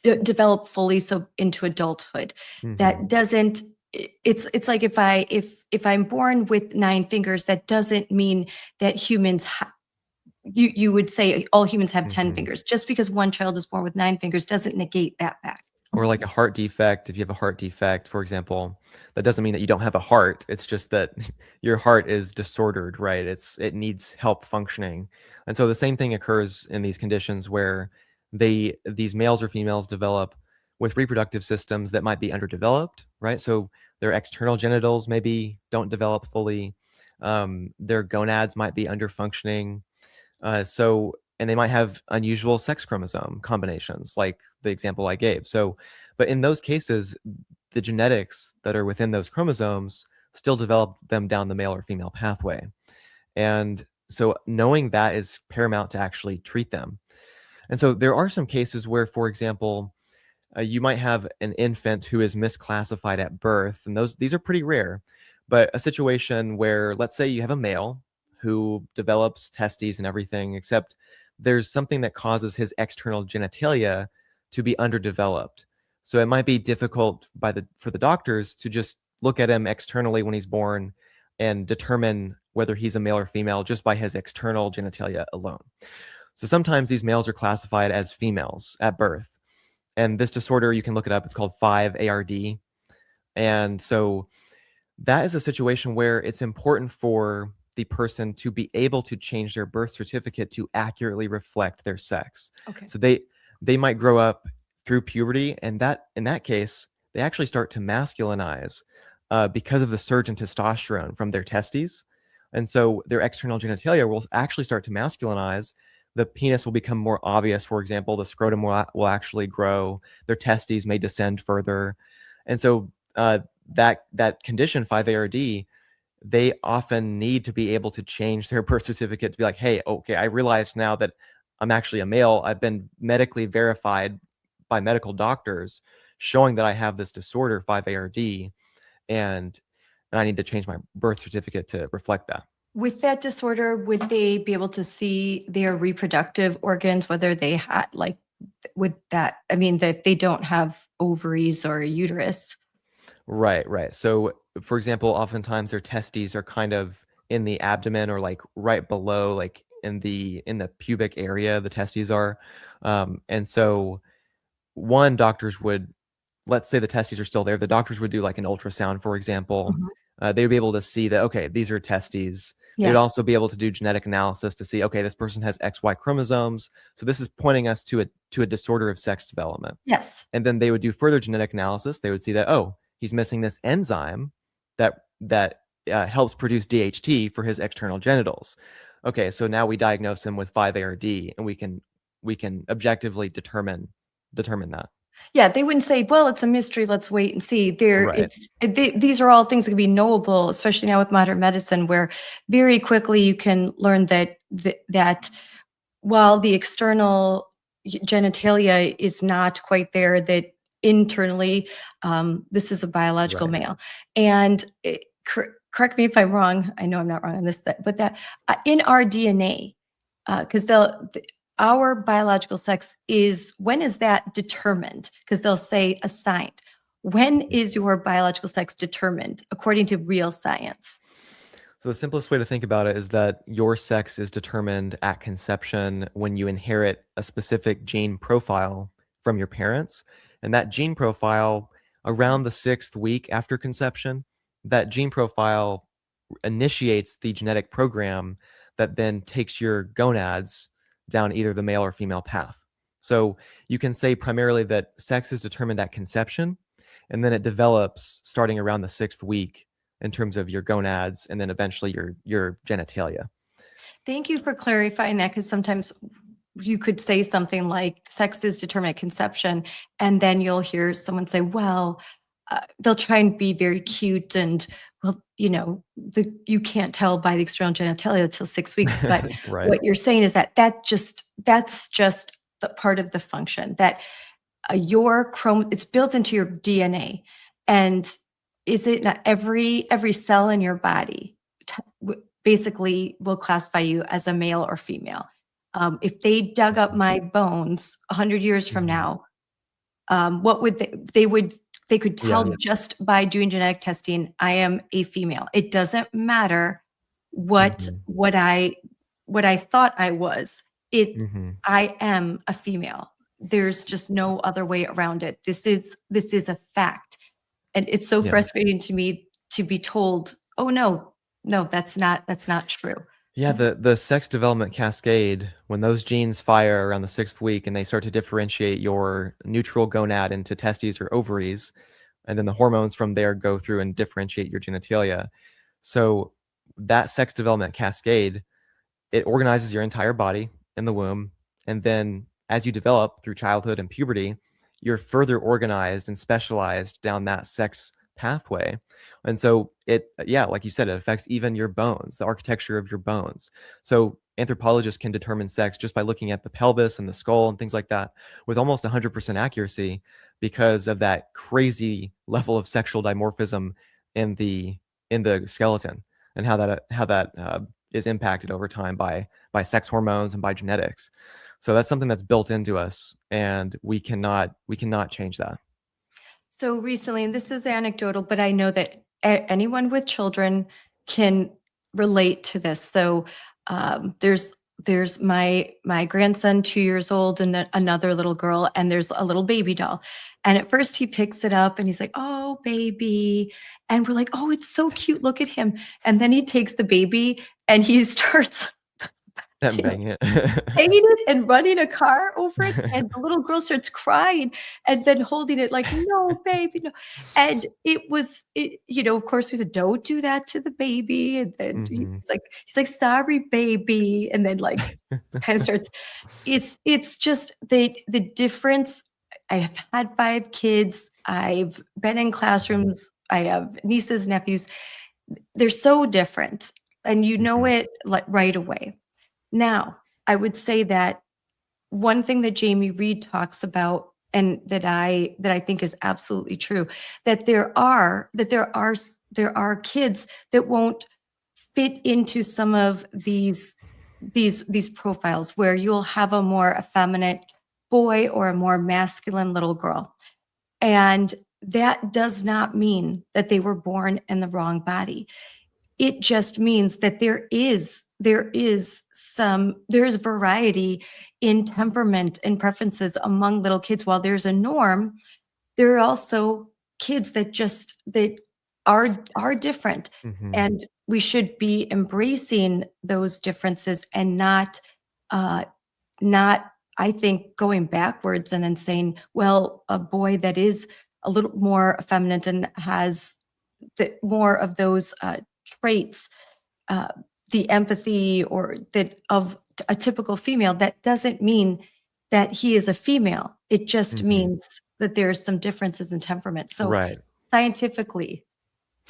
Speaker 1: develop fully so into adulthood. That doesn't it's like if I'm born with 9 fingers, that doesn't mean that you would say all humans have 10 fingers. Just because one child is born with 9 fingers doesn't negate that fact.
Speaker 2: Or like a heart defect. If you have a heart defect, for example, that doesn't mean that you don't have a heart. It's just that your heart is disordered, right? It needs help functioning. And so the same thing occurs in these conditions where these males or females develop with reproductive systems that might be underdeveloped, right? So their external genitals maybe don't develop fully. Their gonads might be underfunctioning. And they might have unusual sex chromosome combinations, like the example I gave. So, but in those cases, the genetics that are within those chromosomes still develop them down the male or female pathway. And so knowing that is paramount to actually treat them. And so there are some cases where, for example, you might have an infant who is misclassified at birth, and these are pretty rare. But a situation where, let's say, you have a male who develops testes and everything, except there's something that causes his external genitalia to be underdeveloped. So it might be difficult for the doctors to just look at him externally when he's born and determine whether he's a male or female just by his external genitalia alone. So sometimes these males are classified as females at birth. And this disorder, you can look it up, it's called 5-ARD. And so that is a situation where it's important for the person to be able to change their birth certificate to accurately reflect their sex.
Speaker 1: Okay.
Speaker 2: So they might grow up through puberty, and that in that case, they actually start to masculinize because of the surge in testosterone from their testes. And so their external genitalia will actually start to masculinize. The penis will become more obvious. For example, the scrotum will actually grow. Their testes may descend further. And so that condition, 5-ARD, they often need to be able to change their birth certificate to be like, hey, okay, I realize now that I'm actually a male. I've been medically verified by medical doctors showing that I have this disorder, 5-ARD, and I need to change my birth certificate to reflect that.
Speaker 1: With that disorder, would they be able to see their reproductive organs, whether they had that they don't have ovaries or a uterus?
Speaker 2: Right. So, for example, oftentimes their testes are kind of in the abdomen or like right below, like in the pubic area, the testes are. And so doctors would, let's say the testes are still there, the doctors would do like an ultrasound, for example.
Speaker 1: Mhm.
Speaker 2: They would be able to see that, okay, these are testes. They would
Speaker 1: Yeah.
Speaker 2: also be able to do genetic analysis to see, okay, this person has XY chromosomes. So this is pointing us to a disorder of sex development.
Speaker 1: Yes.
Speaker 2: And then they would do further genetic analysis. They would see that, oh, he's missing this enzyme that helps produce DHT for his external genitals. Okay, so now we diagnose him with 5-ARD, and we can objectively determine that.
Speaker 1: Yeah, they wouldn't say, well, it's a mystery, let's wait and see.
Speaker 2: Right.
Speaker 1: These are all things that can be knowable, especially now with modern medicine, where very quickly you can learn that while the external genitalia is not quite there, that internally, this is a biological
Speaker 2: Right.
Speaker 1: male. And correct me if I'm wrong. I know I'm not wrong on this, but that in our DNA, because our biological sex when is that determined? Because they'll say assigned. When is your biological sex determined according to real science?
Speaker 2: So the simplest way to think about it is that your sex is determined at conception when you inherit a specific gene profile from your parents. And that gene profile, around the 6th week after conception, that gene profile initiates the genetic program that then takes your gonads down either the male or female path. So you can say primarily that sex is determined at conception, and then it develops starting around the 6th week in terms of your gonads, and then eventually your genitalia.
Speaker 1: Thank you for clarifying that, because sometimes you could say something like sex is determined at conception, and then you'll hear someone say, well, they'll try and be very cute and, well, you can't tell by the external genitalia until 6 weeks. But
Speaker 2: Right.
Speaker 1: what you're saying is that's just the part of the function that it's built into your DNA. And is it not every cell in your body basically will classify you as a male or female? If they dug up my bones 100 years from now, what would they would They could tell
Speaker 2: Yeah.
Speaker 1: just by doing genetic testing, I am a female. It doesn't matter what
Speaker 2: Mhm.
Speaker 1: what I what I thought I was.
Speaker 2: Mhm.
Speaker 1: I am a female. There's just no other way around it. This is a fact. And it's so
Speaker 2: Yeah.
Speaker 1: frustrating to me to be told, "Oh no, no, that's not true."
Speaker 2: Yeah, the sex development cascade, when those genes fire around the 6th week and they start to differentiate your neutral gonad into testes or ovaries, and then the hormones from there go through and differentiate your genitalia. So that sex development cascade, it organizes your entire body in the womb, and then as you develop through childhood and puberty, you're further organized and specialized down that sex pathway. And so yeah, like you said, it affects even your bones, the architecture of your bones. So anthropologists can determine sex just by looking at the pelvis and the skull and things like that with almost 100% accuracy, because of that crazy level of sexual dimorphism in the skeleton, and how that is impacted over time by sex hormones and by genetics. So that's something that's built into us, and we cannot change that.
Speaker 1: So recently, and this is anecdotal, but I know that anyone with children can relate to this. So there's my grandson, 2 years old, and then another little girl, and there's a little baby doll. And at first, he picks it up and he's like, "Oh, baby," and we're like, "Oh, it's so cute. Look at him." And then he takes the baby and he starts,
Speaker 2: And bang it.
Speaker 1: hanging it and running a car over it, and the little girl starts crying and then holding it like, "No, baby, no." And of course, we said, "Don't do that to the baby." And then
Speaker 2: Hmm.
Speaker 1: he's like, "Sorry, baby." And then, like, kind of starts it's just the difference. I have had 5 kids. I've been in classrooms. I have nieces, nephews. They're so different, and you know
Speaker 2: Hmm.
Speaker 1: it, like, right away. Now, I would say that one thing that Jamie Reed talks about, and that I think is absolutely true, that there are kids that won't fit into some of these profiles, where you'll have a more effeminate boy or a more masculine little girl. And that does not mean that they were born in the wrong body. It just means that there is variety in temperament and preferences among little kids. While there's a norm, there are also kids that are different,
Speaker 2: Hmm.
Speaker 1: and we should be embracing those differences, and uh not, I think, going backwards and then saying, well, a boy that is a little more effeminate and has more of those traits, uh, the empathy or that of a typical female, that doesn't mean that he is a female. It just
Speaker 2: Hmm.
Speaker 1: means that there's some differences in temperament. So
Speaker 2: Right.
Speaker 1: scientifically,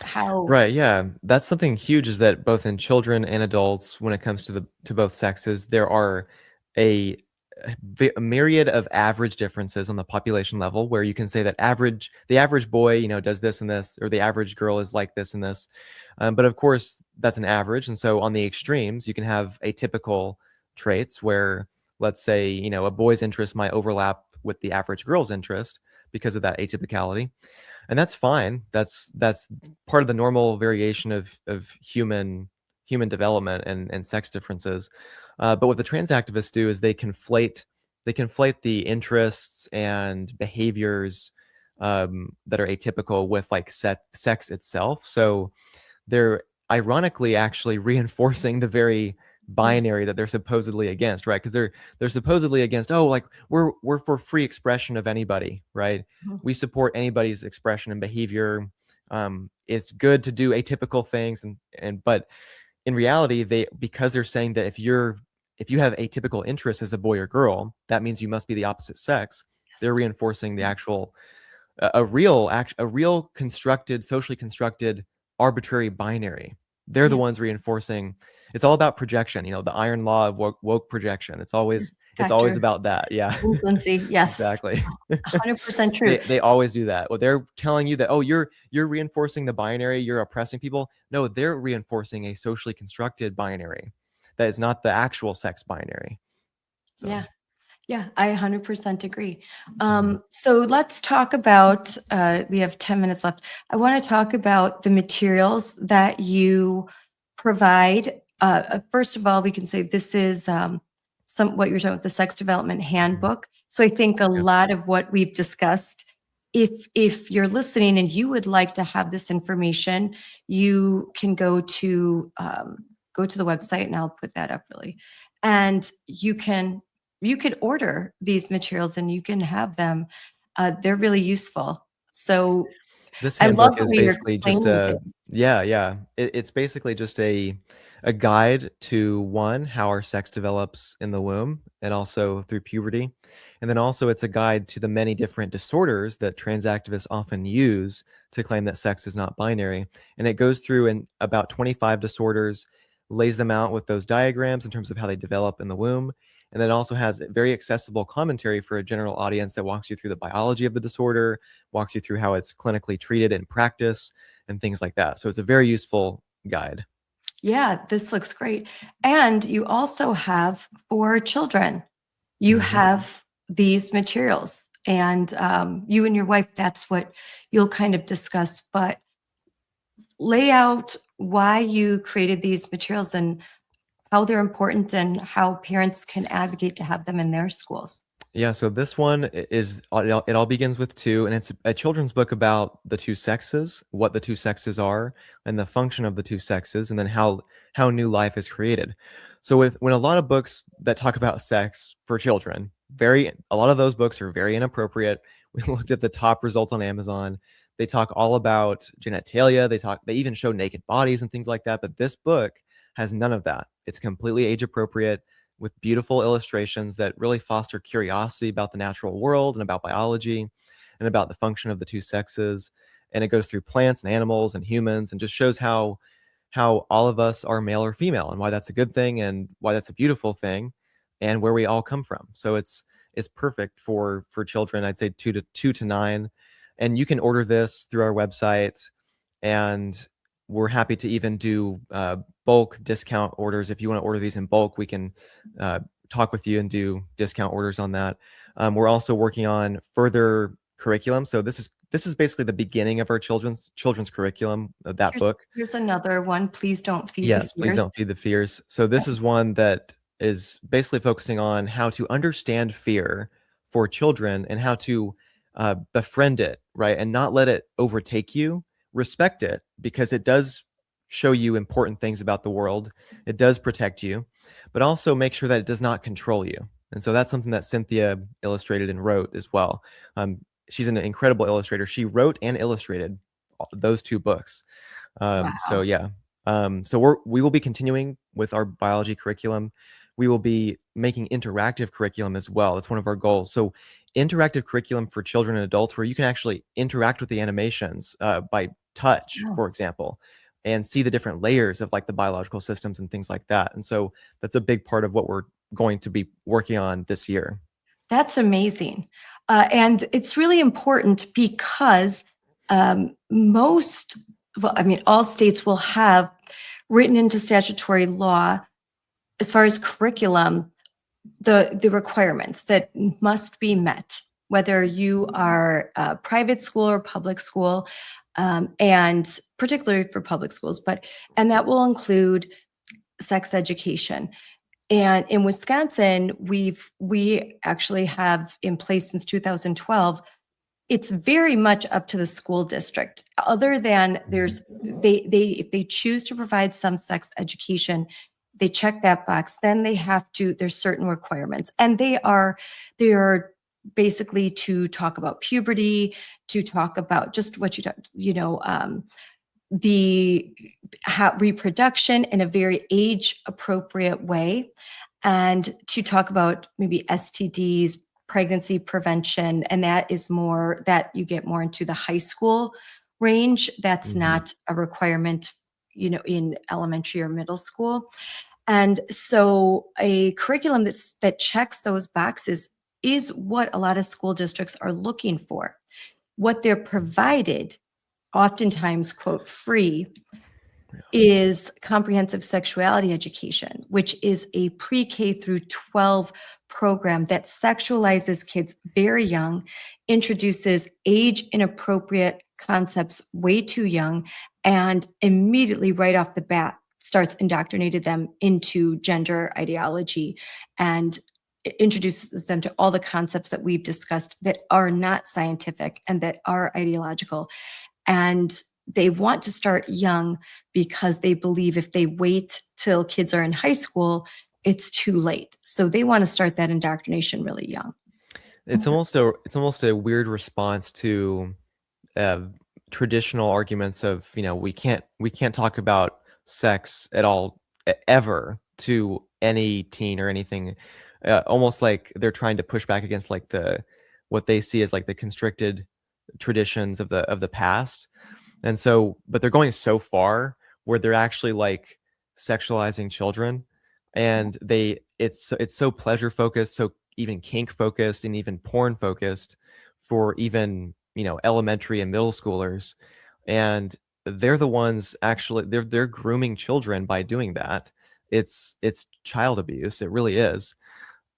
Speaker 1: how
Speaker 2: Right, yeah. That's something huge, is that both in children and adults, when it comes to both sexes, there are a, a myriad of average differences on the population level, where you can say that the average boy, does this and this, or the average girl is like this and this. But of course, that's an average. And so on the extremes, you can have atypical traits where, let's say, a boy's interest might overlap with the average girl's interest because of that atypicality, and that's fine. That's part of the normal variation of human development and sex differences. But what the trans activists do is they conflate the interests and behaviors that are atypical with, like, sex itself. So they're ironically actually reinforcing the very
Speaker 1: yes.
Speaker 2: binary that they're supposedly against, right? Because they're supposedly against, oh, like, we're for free expression of anybody, right?
Speaker 1: Mhm.
Speaker 2: We support anybody's expression and behavior. It's good to do atypical things, and but in reality, because they're saying that if you have atypical interests as a boy or girl, that means you must be the opposite sex. They're
Speaker 1: Yes.
Speaker 2: reinforcing the actual a real constructed, socially constructed, arbitrary binary. They're the
Speaker 1: Yeah.
Speaker 2: ones reinforcing. It's all about projection, the iron law of woke projection. It's
Speaker 1: Yes.
Speaker 2: always
Speaker 1: Dr.
Speaker 2: about that. Yeah.
Speaker 1: Lindsay, yes.
Speaker 2: Exactly.
Speaker 1: 100% true.
Speaker 2: They always do that. Well, they're telling you that, oh, you're reinforcing the binary, you're oppressing people. No, they're reinforcing a socially constructed binary that is not the actual sex binary. So
Speaker 1: Yeah. Yeah, I 100% agree.
Speaker 2: Mhm.
Speaker 1: So let's talk about, we have 10 minutes left. I want to talk about the materials that you provide. First of all, we can say this is what you're talking about, the Sex Development
Speaker 2: Mhm.
Speaker 1: Handbook. So I think a
Speaker 2: Yeah.
Speaker 1: lot of what we've discussed, if you're listening and you would like to have this information, you can go to the website, and I'll put that up really, and you could order these materials and you can have them. They're really useful. So
Speaker 2: This
Speaker 1: I love
Speaker 2: handbook
Speaker 1: the
Speaker 2: is
Speaker 1: way you're
Speaker 2: basically just
Speaker 1: explaining
Speaker 2: a
Speaker 1: things.
Speaker 2: yeah, yeah. It's basically just a guide to one, how our sex develops in the womb and also through puberty. And then also it's a guide to the many different disorders that trans activists often use to claim that sex is not binary. And it goes through in about 25 disorders, lays them out with those diagrams in terms of how they develop in the womb. And then also has very accessible commentary for a general audience that walks you through the biology of the disorder, walks you through how it's clinically treated in practice and things like that. So it's a very useful guide.
Speaker 1: Yeah, this looks great. And you also have for children, you
Speaker 2: Mhm.
Speaker 1: have these materials. And you and your wife, that's what you'll kind of discuss. But lay out why you created these materials and how they're important and how parents can advocate to have them in their schools.
Speaker 2: Yeah, so this one is it all begins with two, and it's a children's book about the two sexes, what the two sexes are, and the function of the two sexes, and then how new life is created. So with when a lot of books that talk about sex for children, very a lot of those books are very inappropriate. We looked at the top result on Amazon. They talk all about genitalia. They even show naked bodies and things like that. But this book has none of that. It's completely age appropriate with beautiful illustrations that really foster curiosity about the natural world and about biology and about the function of the two sexes. And it goes through plants and animals and humans and just shows how all of us are male or female and why that's a good thing and why that's a beautiful thing and where we all come from. So it's perfect for children. I'd say 2 to 9, and you can order this through our website, and we're happy to even do bulk discount orders. If you want to order these in bulk, we can uh, talk with you and do discount orders on that. We're also working on further curriculum. So this is basically the beginning of our children's curriculum. That
Speaker 1: Here's
Speaker 2: book.
Speaker 1: here's another one. Please don't feed the
Speaker 2: Yes, please
Speaker 1: fears.
Speaker 2: don't feed the fears. So this is one that is basically focusing on how to understand fear for children and how to befriend it, right? And not let it overtake you. Respect it because it does show you important things about the world. It does protect you, but also make sure that it does not control you. And so that's something that Cynthia illustrated and wrote as well. She's an incredible illustrator. She wrote and illustrated those two books. So
Speaker 1: Wow.
Speaker 2: yeah, so we will be continuing with our biology curriculum. We will be making interactive curriculum as well. That's one of our goals. So interactive curriculum for children and adults where you can actually interact with the animations by touch,
Speaker 1: Wow.
Speaker 2: for example, and see the different layers of like the biological systems and things like that. And so that's a big part of what we're going to be working on this year.
Speaker 1: That's amazing. And it's really important because well, I mean, all states will have written into statutory law, as far as curriculum, the requirements that must be met, whether you are a private school or public school, and particularly for public schools, and that will include sex education. And in Wisconsin, we actually have in place since 2012. It's very much up to the school district. Other than
Speaker 2: Mhm.
Speaker 1: they if they choose to provide some sex education, they check that box. Then they have to. There's certain requirements, and they are basically to talk about puberty, to talk about just what the reproduction in a very age appropriate way, and to talk about maybe STDs, pregnancy prevention, and that is more that you get more into the high school range. That's
Speaker 2: Mhm.
Speaker 1: not a requirement, in elementary or middle school. And so a curriculum that checks those boxes is what a lot of school districts are looking for. What they're provided, oftentimes quote free, is comprehensive sexuality education, which is a pre-K through 12 program that sexualizes kids very young, introduces age inappropriate concepts way too young, and immediately right off the bat starts indoctrinating them into gender ideology and introduces them to all the concepts that we've discussed that are not scientific and that are ideological. And they want to start young because they believe if they wait till kids are in high school, it's too late. So they want to start that indoctrination really young.
Speaker 2: It's almost a weird response to uh, traditional arguments of, we can't talk about sex at all ever to any teen or anything. Almost like they're trying to push back against like the what they see as like the constricted traditions of the past. And so, but they're going so far where they're actually like sexualizing children, and it's so pleasure focused, so even kink focused, and even porn focused for even elementary and middle schoolers. And they're the ones actually they're grooming children by doing that. It's child abuse. It really is.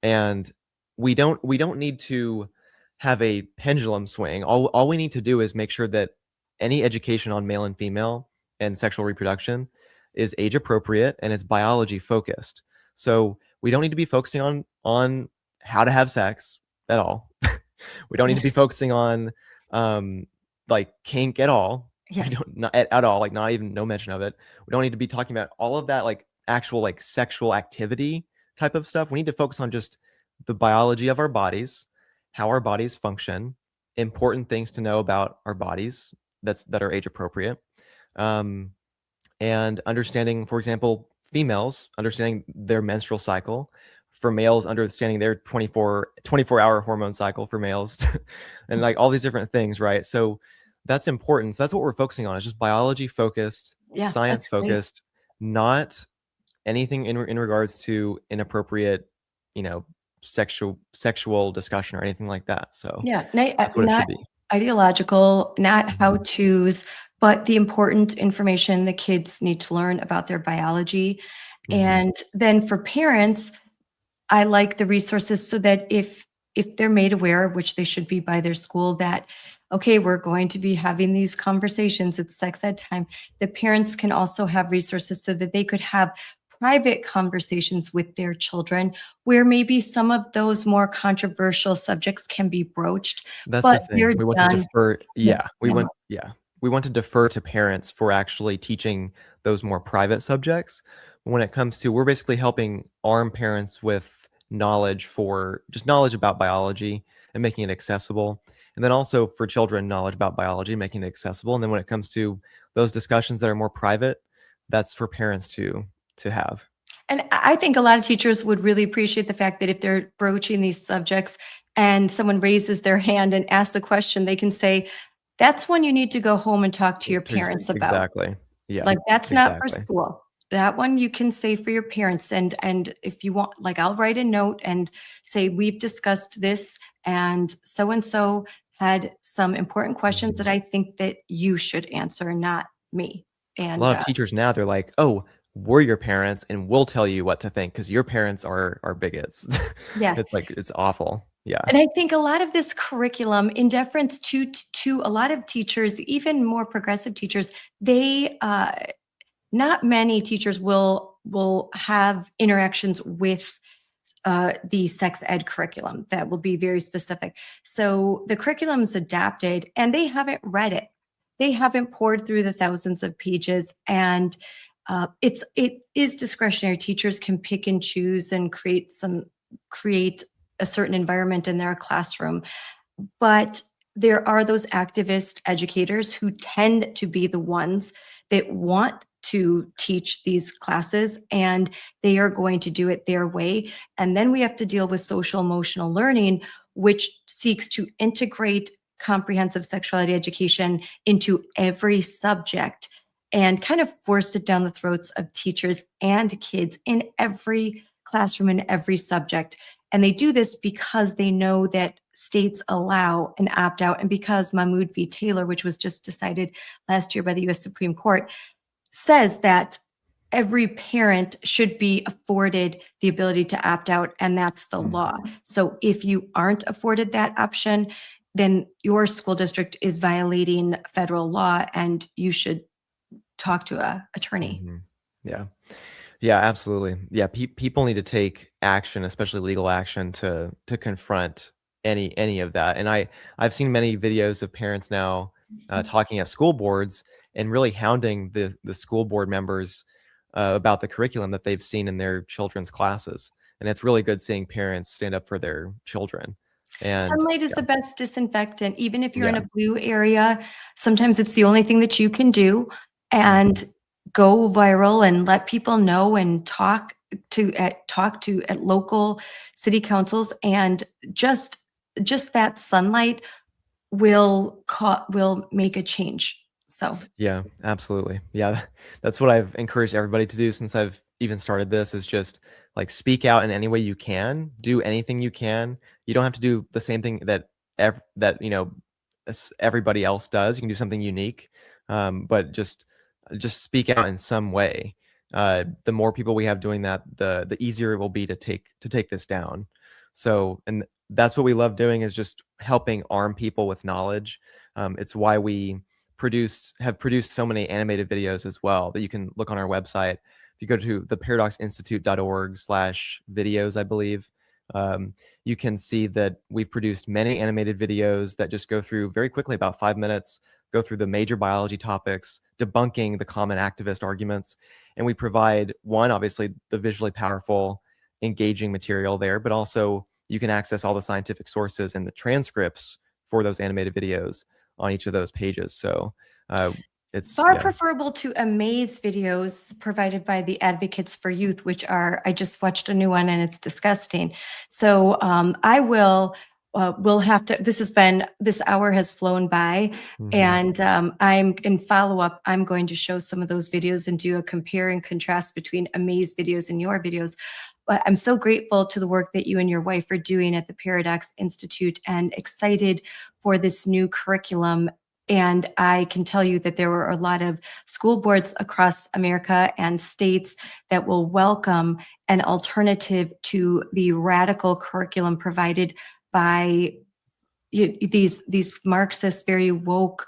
Speaker 2: And we don't need to have a pendulum swing. All we need to do is make sure that any education on male and female and sexual reproduction is age appropriate and it's biology focused. So we don't need to be focusing on how to have sex at all. We don't need to be focusing on like kink at all.
Speaker 1: Yes.
Speaker 2: We don't not at all, like not even no mention of it. We don't need to be talking about all of that like actual like sexual activity type of stuff. We need to focus on just the biology of our bodies, how our bodies function, important things to know about our bodies that are age appropriate, and understanding, for example, females understanding their menstrual cycle, for males understanding their 24-hour hormone cycle for males, and like all these different things, right? So that's important. So that's what we're focusing on. It's just biology focused,
Speaker 1: Yeah,
Speaker 2: science
Speaker 1: that's great.
Speaker 2: focused, not anything in regards to inappropriate, sexual discussion or anything like that. So
Speaker 1: Yeah,
Speaker 2: that's what it
Speaker 1: not
Speaker 2: should be.
Speaker 1: ideological, not
Speaker 2: Mhm.
Speaker 1: how-tos, but the important information the kids need to learn about their biology.
Speaker 2: Mhm.
Speaker 1: And then for parents, I like the resources so that if they're made aware, which they should be by their school, that, okay, we're going to be having these conversations, it's sex ed time, the parents can also have resources so that they could have private conversations with their children where maybe some of those more controversial subjects can be broached,
Speaker 2: That's the
Speaker 1: but
Speaker 2: thing.
Speaker 1: they're
Speaker 2: We want to
Speaker 1: done
Speaker 2: defer.
Speaker 1: in a
Speaker 2: Yeah,
Speaker 1: family.
Speaker 2: we want to defer to parents for actually teaching those more private subjects. When it comes to, we're basically helping arm parents with knowledge, for just knowledge about biology and making it accessible. And then also for children, knowledge about biology, making it accessible. And then when it comes to those discussions that are more private, that's for parents to have.
Speaker 1: And I think a lot of teachers would really appreciate the fact that if they're broaching these subjects and someone raises their hand and asks the question, they can say, that's one you need to go home and talk to your parents about.
Speaker 2: Exactly. Yeah,
Speaker 1: Like, that's not for
Speaker 2: exactly.
Speaker 1: school. That one you can say for your parents. And if you want, like, I'll write a note and say, we've discussed this and so had some important questions that
Speaker 2: Mhm.
Speaker 1: I think that you should answer, not me.
Speaker 2: A
Speaker 1: And
Speaker 2: lot of teachers now, they're like, "Oh, we're your parents and we'll tell you what to think because your parents are bigots."
Speaker 1: yes.
Speaker 2: It's like it's awful. Yeah.
Speaker 1: And I think a lot of this curriculum, in deference to a lot of teachers, even more progressive teachers, they not many teachers will have interactions with the sex ed curriculum that will be very specific. So the curriculum is adapted, and they haven't read it. They haven't poured through the thousands of pages, and it is discretionary. Teachers can pick and choose and create a certain environment in their classroom, but there are those activist educators who tend to be the ones that want to teach these classes, and they are going to do it their way. And then we have to deal with social emotional learning, which seeks to integrate comprehensive sexuality education into every subject and kind of force it down the throats of teachers and kids in every classroom, in every subject. And they do this because they know that states allow an opt out, and because Mahmoud v. Taylor, which was just decided last year by the US Supreme Court, says that every parent should be afforded the ability to opt out, and that's the law. So if you aren't afforded that option, then your school district is violating federal law, and you should talk to an attorney.
Speaker 2: Mhm. Yeah. Yeah, absolutely. Yeah, people need to take action, especially legal action, to confront any of that. And I've seen many videos of parents now talking at school boards and really hounding the school board members about the curriculum that they've seen in their children's classes. And it's really good seeing parents stand up for their children. And
Speaker 1: Sunlight is
Speaker 2: yeah,
Speaker 1: the best disinfectant. Even if you're in
Speaker 2: yeah,
Speaker 1: a blue area, sometimes it's the only thing that you can do.
Speaker 2: mhm,
Speaker 1: And go viral and let people know, and talk to at local city councils, and just just that sunlight will make a change. So
Speaker 2: yeah, absolutely. Yeah, that's what I've encouraged everybody to do since I've even started this is just like speak out in any way you can, do anything you can. You don't have to do the same thing that everybody else does. You can do something unique, but just speak out in some way. The more people we have doing that, the easier it will be to take this down. So, and that's what we love doing is just helping arm people with knowledge. It's why we have produced so many animated videos as well that you can look on our website. If you go to theparadoxinstitute.org/videos, I believe, you can see that we've produced many animated videos that just go through very quickly, about 5 minutes, go through the major biology topics, debunking the common activist arguments. And we provide one, obviously, the visually powerful, engaging material there, but also you can access all the scientific sources and the transcripts for those animated videos on each of those pages. So it's
Speaker 1: far
Speaker 2: yeah.
Speaker 1: preferable to Amaze videos provided by the Advocates for Youth, which I just watched a new one and it's disgusting. So I will have to, this hour has flown by,
Speaker 2: Mhm.
Speaker 1: and I'm in follow up. I'm going to show some of those videos and do a compare and contrast between Amaze videos and your videos. But I'm so grateful to the work that you and your wife are doing at the Paradox Institute, and excited for this new curriculum. And I can tell you that there were a lot of school boards across America and states that will welcome an alternative to the radical curriculum provided by these Marxist, very woke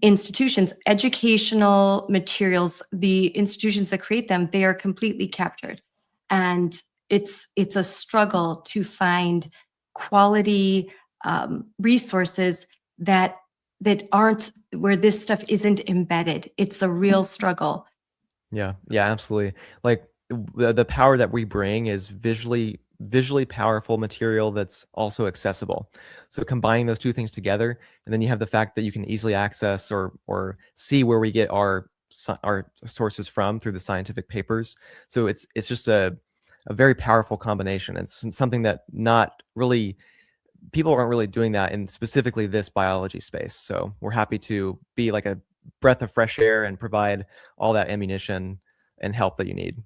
Speaker 1: institutions. Educational materials, the institutions that create them, they are completely captured. And it's a struggle to find quality resources that aren't, where this stuff isn't embedded. It's a real struggle.
Speaker 2: Yeah, yeah, absolutely. Like the power that we bring is visually powerful material that's also accessible. So combining those two things together, and then you have the fact that you can easily access or see where we get our sources from through the scientific papers. So it's just a very powerful combination. It's something that not really people aren't really doing that in specifically this biology space. So we're happy to be like a breath of fresh air and provide all that ammunition and help that you need.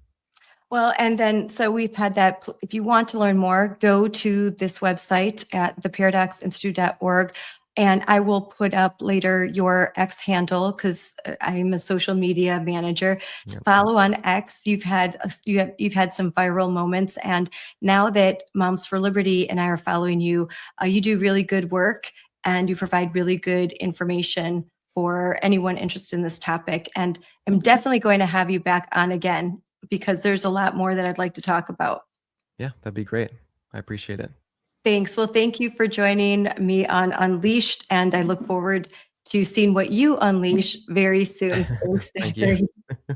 Speaker 1: Well, and then, so we've had that. If you want to learn more, go to this website at theparadoxinstitute.org. And I will put up later your X handle, because I'm a social media manager. To
Speaker 2: Yep.
Speaker 1: follow on X. You've had some viral moments, and now that Moms for Liberty and I are following you, you do really good work, and you provide really good information for anyone interested in this topic. And I'm definitely going to have you back on again, because there's a lot more that I'd like to talk about.
Speaker 2: Yeah, that'd be great. I appreciate it.
Speaker 1: Thanks. Well, thank you for joining me on Unleashed, and I look forward to seeing what you unleash very soon. Thanks,
Speaker 2: Thank you.
Speaker 1: Zachary.